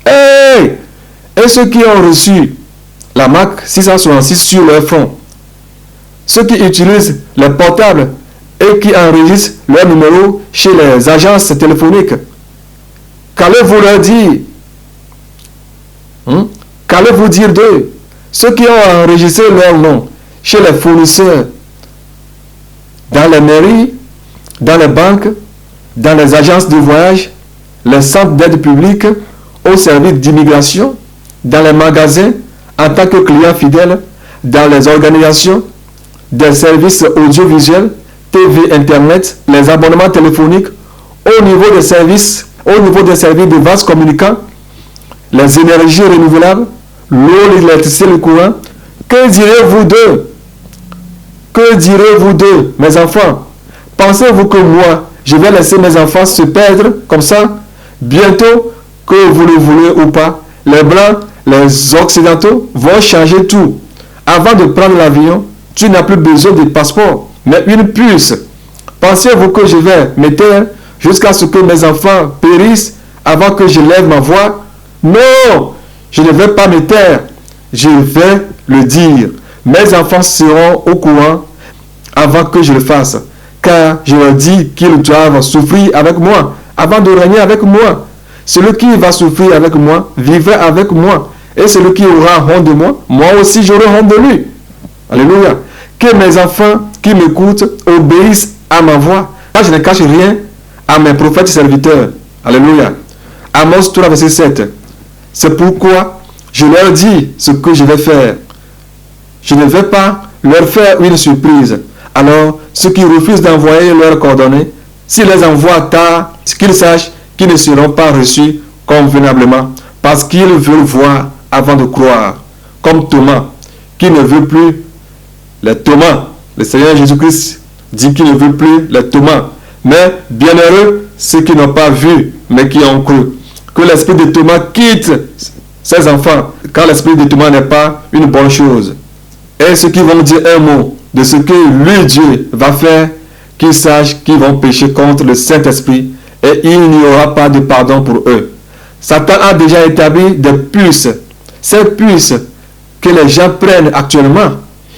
Hey! » Et ceux qui ont reçu la marque 666 sur leur front, ceux qui utilisent les portables et qui enregistrent leur numéro chez les agences téléphoniques, qu'allez-vous leur dire? Qu'allez-vous dire d'eux? Ceux qui ont enregistré leur nom chez les fournisseurs, dans les mairies, dans les banques, dans les agences de voyage, les centres d'aide publique, au service d'immigration, dans les magasins, en tant que client fidèle, dans les organisations, des services audiovisuels, TV, Internet, les abonnements téléphoniques, au niveau des services de vases communicants, les énergies renouvelables, l'eau, l'électricité, le courant. Que direz-vous d'eux? Que direz-vous d'eux, mes enfants? Pensez-vous que moi, je vais laisser mes enfants se perdre comme ça? Bientôt, que vous le voulez ou pas, les Blancs, les Occidentaux vont changer tout. Avant de prendre l'avion, tu n'as plus besoin de passeport, mais une puce. Pensez-vous que je vais me taire jusqu'à ce que mes enfants périssent avant que je lève ma voix? Non, je ne vais pas me taire. Je vais le dire. Mes enfants seront au courant avant que je le fasse. Car je leur dis qu'ils doivent souffrir avec moi, avant de régner avec moi. Celui qui va souffrir avec moi, vivra avec moi. Et celui qui aura honte de moi, moi aussi j'aurai honte de lui. Alléluia. Que mes enfants qui m'écoutent obéissent à ma voix. Car je ne cache rien à mes prophètes serviteurs. Alléluia. Amos 3, verset 7. C'est pourquoi je leur dis ce que je vais faire. Je ne vais pas leur faire une surprise. Alors, ceux qui refusent d'envoyer leurs coordonnées, s'ils les envoient tard, qu'ils sachent qu'ils ne seront pas reçus convenablement, parce qu'ils veulent voir avant de croire. Comme Thomas, qui ne veut plus les Thomas. Le Seigneur Jésus-Christ dit qu'il ne veut plus les Thomas. Mais bienheureux ceux qui n'ont pas vu, mais qui ont cru. Que l'esprit de Thomas quitte ses enfants, car l'esprit de Thomas n'est pas une bonne chose. Et ceux qui vont dire un mot de ce que lui, Dieu, va faire, qu'ils sachent qu'ils vont pécher contre le Saint-Esprit et il n'y aura pas de pardon pour eux. Satan a déjà établi des puces. Ces puces que les gens prennent actuellement,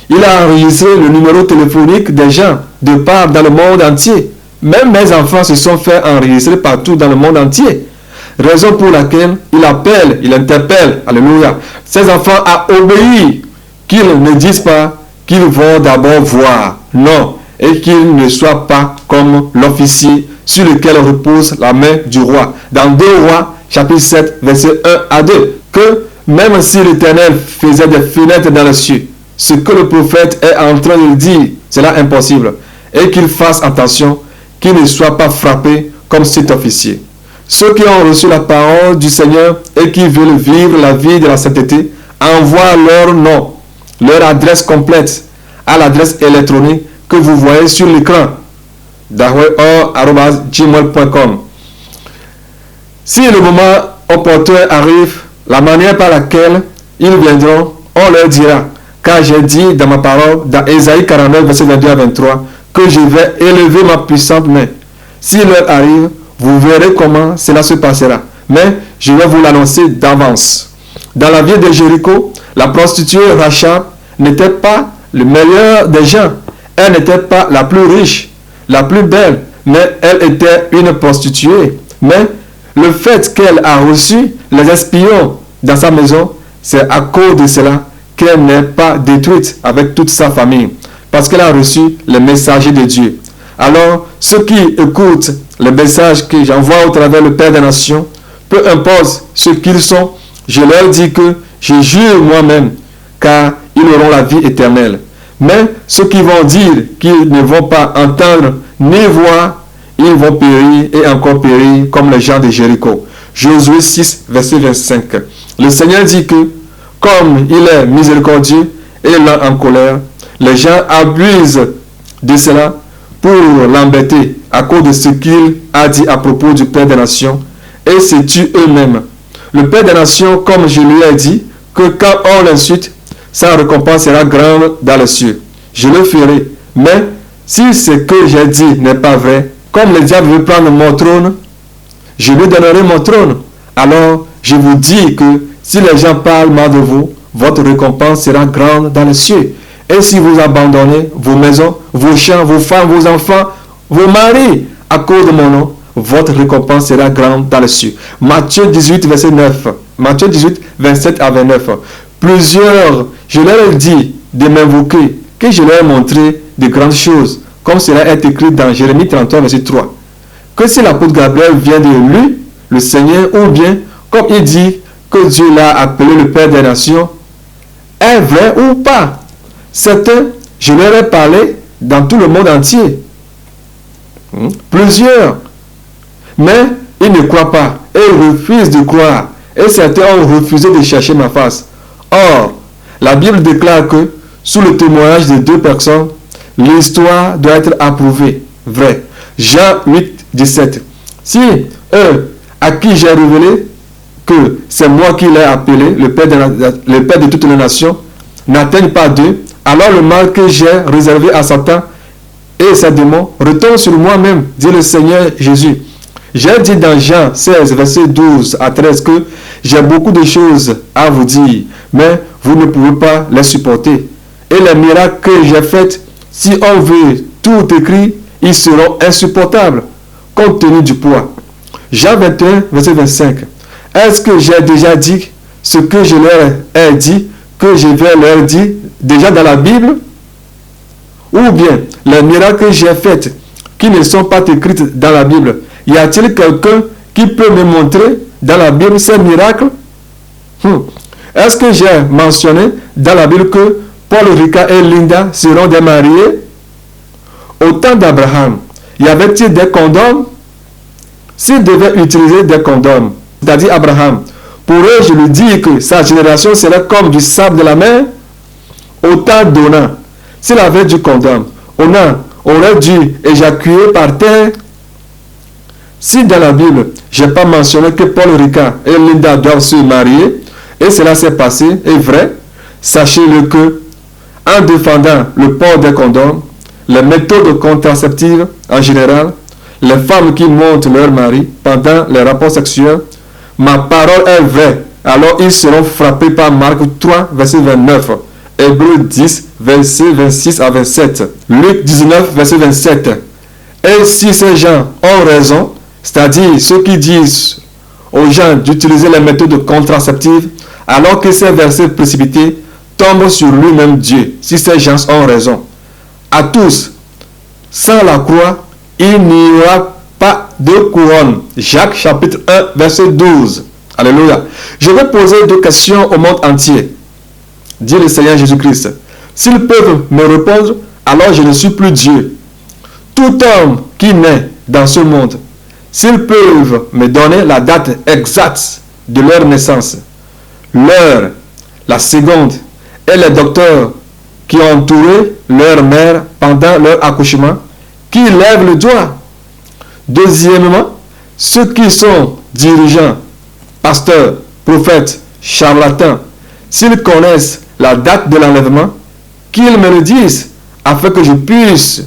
il a enregistré le numéro téléphonique des gens de part dans le monde entier. Même mes enfants se sont fait enregistrer partout dans le monde entier. Raison pour laquelle il appelle, il interpelle, alléluia, ses enfants à obéir, qu'ils ne disent pas qu'ils vont d'abord voir, non, et qu'ils ne soient pas comme l'officier sur lequel repose la main du roi. Dans 2 Rois, chapitre 7, verset 1 à 2, que même si l'Éternel faisait des fenêtres dans les cieux, ce que le prophète est en train de dire, c'est là impossible, et qu'il fasse attention, qu'il ne soit pas frappé comme cet officier. Ceux qui ont reçu la parole du Seigneur et qui veulent vivre la vie de la sainteté, envoient leur nom, leur adresse complète à l'adresse électronique que vous voyez sur l'écran, daweor@gmail.com. Si le moment opportun arrive, la manière par laquelle ils viendront, on leur dira, car j'ai dit dans ma parole, dans Ésaïe 49, verset 22 à 23, que je vais élever ma puissante main. S'il leur arrive, vous verrez comment cela se passera. Mais je vais vous l'annoncer d'avance. Dans la ville de Jéricho, la prostituée Rachab n'était pas le meilleur des gens. Elle n'était pas la plus riche, la plus belle, mais elle était une prostituée. Mais le fait qu'elle a reçu les espions dans sa maison, c'est à cause de cela qu'elle n'est pas détruite avec toute sa famille. Parce qu'elle a reçu les messagers de Dieu. Alors, ceux qui écoutent les messages que j'envoie au travers le Père des Nations, peu importe ce qu'ils sont, je leur dis que je jure moi-même, car ils auront la vie éternelle. Mais ceux qui vont dire qu'ils ne vont pas entendre ni voir, ils vont périr et encore périr comme les gens de Jéricho. Josué 6, verset 25. Le Seigneur dit que, comme il est miséricordieux et lent en colère, les gens abusent de cela pour l'embêter à cause de ce qu'il a dit à propos du Père des Nations et se tuent eux-mêmes. Le Père des Nations, comme je lui ai dit, que quand on l'insulte, sa récompense sera grande dans les cieux. Je le ferai. Mais si ce que j'ai dit n'est pas vrai, comme le diable veut prendre mon trône, je lui donnerai mon trône. Alors, je vous dis que si les gens parlent mal de vous, votre récompense sera grande dans les cieux. Et si vous abandonnez vos maisons, vos champs, vos femmes, vos enfants, vos maris, à cause de mon nom, votre récompense sera grande dans les cieux. Matthieu 18, verset 9. Matthieu 18, 27 à 29. Plusieurs, je leur ai dit de m'invoquer, que je leur ai montré de grandes choses, comme cela est écrit dans Jérémie 33, verset 3. Que si l'apôtre Gabriel vient de lui, le Seigneur, ou bien, comme il dit que Dieu l'a appelé le Père des Nations, est vrai ou pas? Certains, je leur ai parlé dans tout le monde entier. Plusieurs. Mais ils ne croient pas. Et ils refusent de croire. Et certains ont refusé de chercher ma face. Or, la Bible déclare que, sous le témoignage de 2 personnes, l'histoire doit être approuvée. Vrai. Jean 8, 17. Si eux, à qui j'ai révélé que c'est moi qui l'ai appelé, le Père de toutes les nations, n'atteignent pas d'eux, alors le mal que j'ai réservé à Satan et ses démons retombe sur moi-même, dit le Seigneur Jésus. J'ai dit dans Jean 16, verset 12 à 13 que j'ai beaucoup de choses à vous dire, mais vous ne pouvez pas les supporter. Et les miracles que j'ai faits, Si on veut tout écrit, ils seront insupportables, compte tenu du poids. Jean 21, verset 25. Est-ce que j'ai déjà dit ce que je leur ai dit, que je vais leur dire déjà dans la Bible? Ou bien, les miracles que j'ai faits, qui ne sont pas écrits dans la Bible, y a-t-il quelqu'un qui peut me montrer dans la Bible ces miracles? Est-ce que j'ai mentionné dans la Bible que Paul Ricard et Linda seront des mariés? Au temps d'Abraham, y avait-il des condoms? S'il devait utiliser des condoms, c'est-à-dire Abraham, pourrais-je lui dire que sa génération serait comme du sable de la mer? Au temps d'Onan, s'il avait du condom, Onan aurait dû éjaculer par terre. Si dans la Bible, je n'ai pas mentionné que Paul Ricard et Linda doivent se marier, et cela s'est passé, est vrai, sachez-le que, en défendant le port des condoms, les méthodes contraceptives en général, les femmes qui montent leur mari pendant les rapports sexuels, ma parole est vraie. Alors ils seront frappés par Marc 3, verset 29, Hébreux 10, verset 26 à 27, Luc 19, verset 27. Et si ces gens ont raison, c'est-à-dire ceux qui disent aux gens d'utiliser les méthodes contraceptives, alors que ces versets précipités tombent sur lui-même Dieu, si ces gens ont raison. À tous, sans la croix, il n'y aura pas de couronne. Jacques chapitre 1, verset 12. Alléluia. Je vais poser deux questions au monde entier, dit le Seigneur Jésus-Christ. S'ils peuvent me répondre, alors je ne suis plus Dieu. Tout homme qui naît dans ce monde, s'ils peuvent me donner la date exacte de leur naissance, l'heure, la seconde, et les docteurs qui ont entouré leur mère pendant leur accouchement, qui lèvent le doigt. Deuxièmement, ceux qui sont dirigeants, pasteurs, prophètes, charlatans, s'ils connaissent la date de l'enlèvement, qu'ils me le disent, afin que je puisse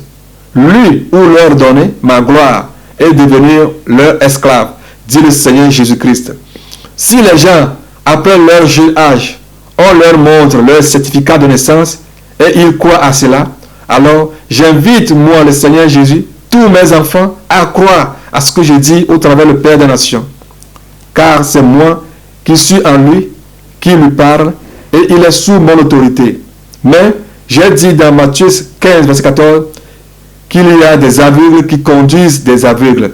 lui ou leur donner ma gloire et devenir leur esclave, dit le Seigneur Jésus-Christ. Si les gens, après leur jeune âge, on leur montre leur certificat de naissance et ils croient à cela, alors j'invite moi, le Seigneur Jésus, tous mes enfants à croire à ce que je dis au travers le Père des Nations. Car c'est moi qui suis en lui, qui lui parle, et il est sous mon autorité. Mais j'ai dit dans Matthieu 15, verset 14, qu'il y a des aveugles qui conduisent des aveugles.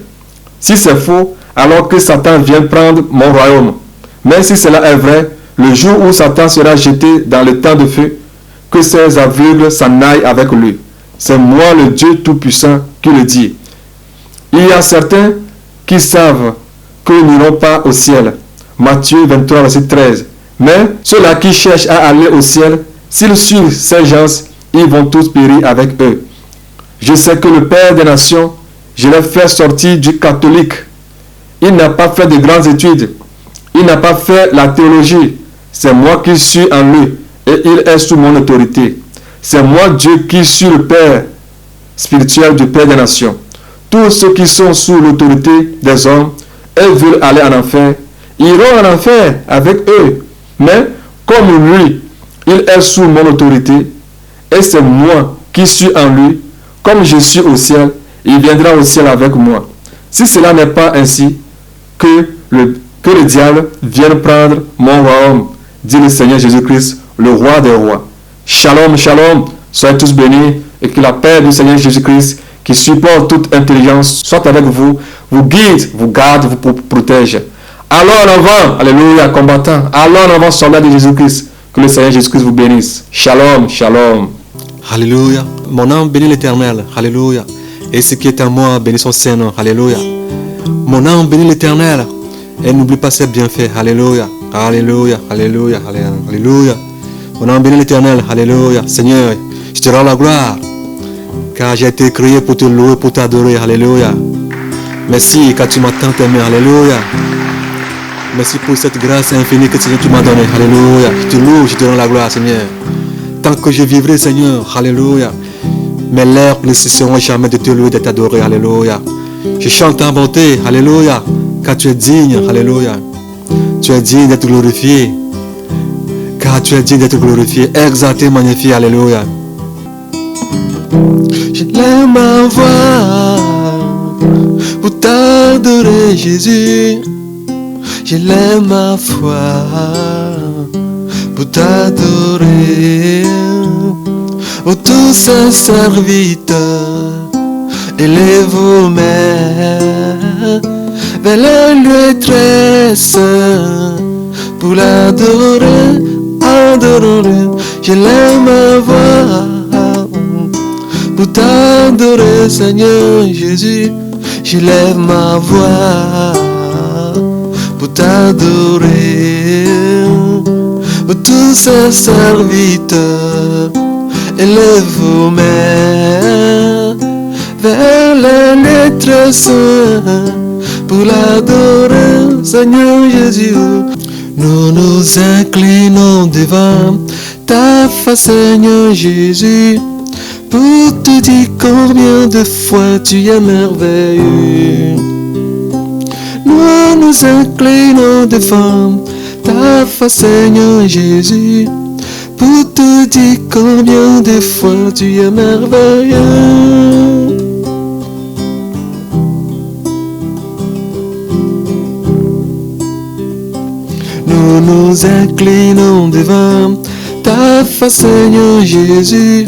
Si c'est faux, alors que Satan vient prendre mon royaume. Mais si cela est vrai, le jour où Satan sera jeté dans le temps de feu, que ces aveugles s'en aillent avec lui. C'est moi le Dieu Tout-Puissant qui le dit. Il y a certains qui savent qu'ils n'iront pas au ciel. Matthieu 23, verset 13. Mais ceux-là qui cherchent à aller au ciel, s'ils suivent ces gens, ils vont tous périr avec eux. Je sais que le Père des Nations, je l'ai fait sortir du catholique. Il n'a pas fait de grandes études. Il n'a pas fait la théologie. C'est moi qui suis en lui et il est sous mon autorité. C'est moi Dieu qui suis le Père spirituel du Père des Nations. Tous ceux qui sont sous l'autorité des hommes et veulent aller en enfer, iront en enfer avec eux. Mais comme lui, il est sous mon autorité et c'est moi qui suis en lui, comme je suis au ciel, il viendra au ciel avec moi. Si cela n'est pas ainsi, que le diable vienne prendre mon royaume, dit le Seigneur Jésus-Christ, le roi des rois. Shalom, shalom, soyez tous bénis et que la paix du Seigneur Jésus-Christ, qui supporte toute intelligence, soit avec vous, vous guide, vous garde, vous protège. Allons en avant, alléluia, combattant. Allons en avant, soldats de Jésus-Christ. Que le Seigneur Jésus-Christ vous bénisse. Shalom, shalom. Alléluia. Mon âme bénit l'Éternel. Alléluia. Et ce qui est en moi, bénit son Saint-Nom. Alléluia. Mon âme bénit l'Éternel. Et n'oublie pas ses bienfaits. Alléluia. Alléluia. Alléluia. Alléluia. Mon âme bénit l'Éternel. Alléluia. Seigneur, je te rends la gloire. Car j'ai été créé pour te louer, pour t'adorer. Alléluia. Merci car tu m'as tant aimé. Alléluia. Merci pour cette grâce infinie que Seigneur tu m'as donnée. Alléluia. Je te loue, je te rends la gloire, Seigneur. Tant que je vivrai, Seigneur, alléluia, mes lèvres ne cesseront jamais de te louer, de t'adorer, alléluia. Je chante en bonté, alléluia, car tu es digne, alléluia. Tu es digne d'être glorifié, car tu es digne d'être glorifié, exalté, magnifié, alléluia. Je lève ma voix pour t'adorer, Jésus. Je lève ma foi pour t'adorer. Ô tous ses serviteurs, élevez vos mains vers la lieu très saint pour l'adorer, adorons-le. Je lève ma voix pour t'adorer, Seigneur Jésus. Je lève ma voix pour t'adorer. Ô tous ses serviteurs, élève vos mains vers les lettres saintes pour l'adorer, Seigneur Jésus. Nous nous inclinons devant ta face, Seigneur Jésus, pour te dire combien de fois tu es merveilleux. Nous nous inclinons devant ta face, Seigneur Jésus, pour te dire combien de fois tu es merveilleux. Nous nous inclinons devant ta face, Seigneur Jésus,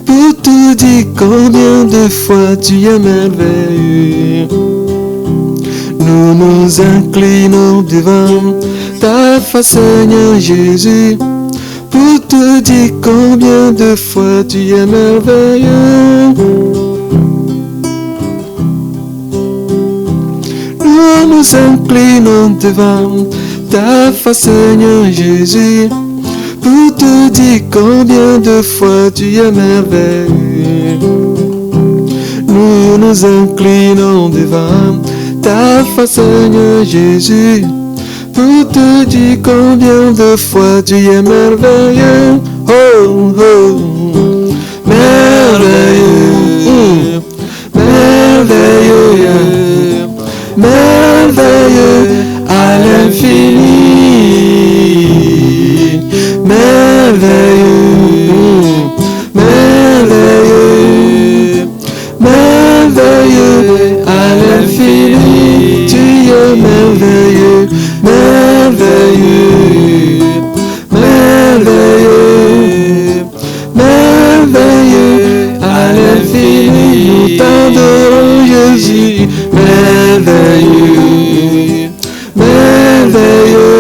pour te dire combien de fois tu es merveilleux. Nous nous inclinons devant ta face, Seigneur Jésus, pour te dire combien de fois tu es merveilleux. Nous nous inclinons devant ta face, Seigneur Jésus, pour te dire combien de fois tu es merveilleux. Nous nous inclinons devant ta face, Seigneur Jésus, pour te dire combien de fois tu es merveilleux. Oh, oh, merveilleux, merveilleux, merveilleux à l'infini. Merveilleux, merveilleux, merveilleux à l'infini. Tu es merveilleux, merveilleux, merveilleux, merveilleux à l'infini. Nous t'adorons, Jésus, merveilleux, merveilleux,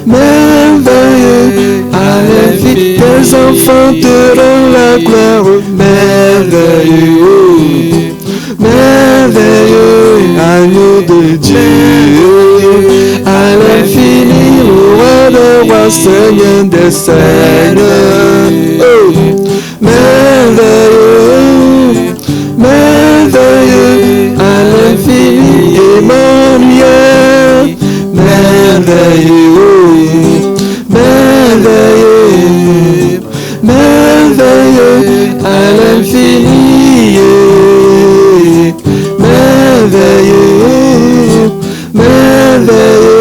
merveilleux à l'infini. Tes enfants te rendent la gloire, merveilleux, merveilleux, agneau de Dieu, à l'infini, roi de rois, Seigneur des seigneurs. Oh, merveilleux, merveilleux, à l'infini, Emmanuel, merveilleux, merveilleux, merveilleux, à l'infini, merveilleux, merveilleux,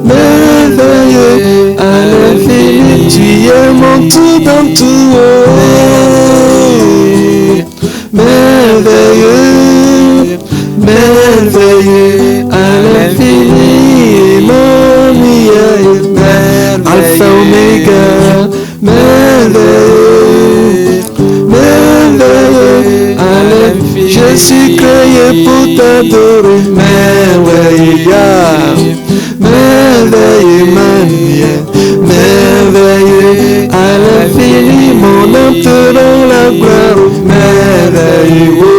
merveilleux, à l'infini. Tu es mon tout dans tout, merveilleux, merveilleux, à l'infini, Emmanuel, Alpha Omega, merveilleux, merveilleux, à l'infini. Je suis créé pour t'adorer, merveilleux, merveilleux, Emmanuel, merveilleux, à l'infini, mon âme te rend la gloire, merveilleux,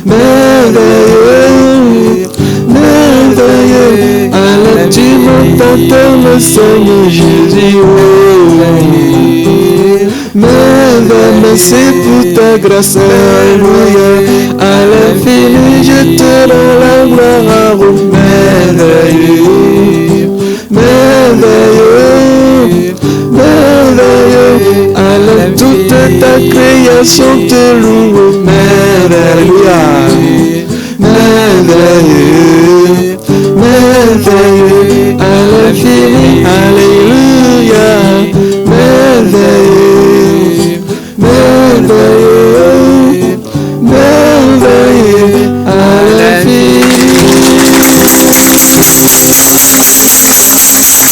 merveilleux, merveilleux, à l'infini, mon le Seigneur Jésus, merveilleux, merci pour ta grâce, alléluia, à l'infini, je te rends la gloire, merveilleux, merveilleux, merveilleux, à toute ta création te loue, merveilleux, merveilleux, merveilleux, à l'infini, alléluia, merveilleux,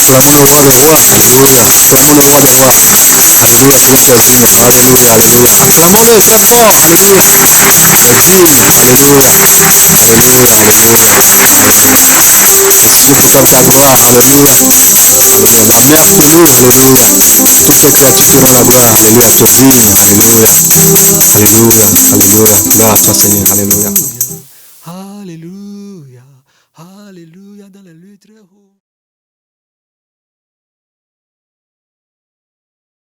Acclamons le roi des rois. Alléluia. Acclamons le roi des rois. Alléluia pour ses vignes. Alléluia. Alléluia. Acclamons-le très fort. Alléluia. Ses vignes. Alléluia. Alléluia. Alléluia. Ceux qui sont ta gloire. Alléluia. Alléluia. La mer coulée. Alléluia. Toutes ces créatures seront la gloire. Alléluia. Tes vignes. Alléluia. Alléluia. Alléluia. Gloire à toi Seigneur. Alléluia. Alléluia. Alléluia dans les lieux très hauts.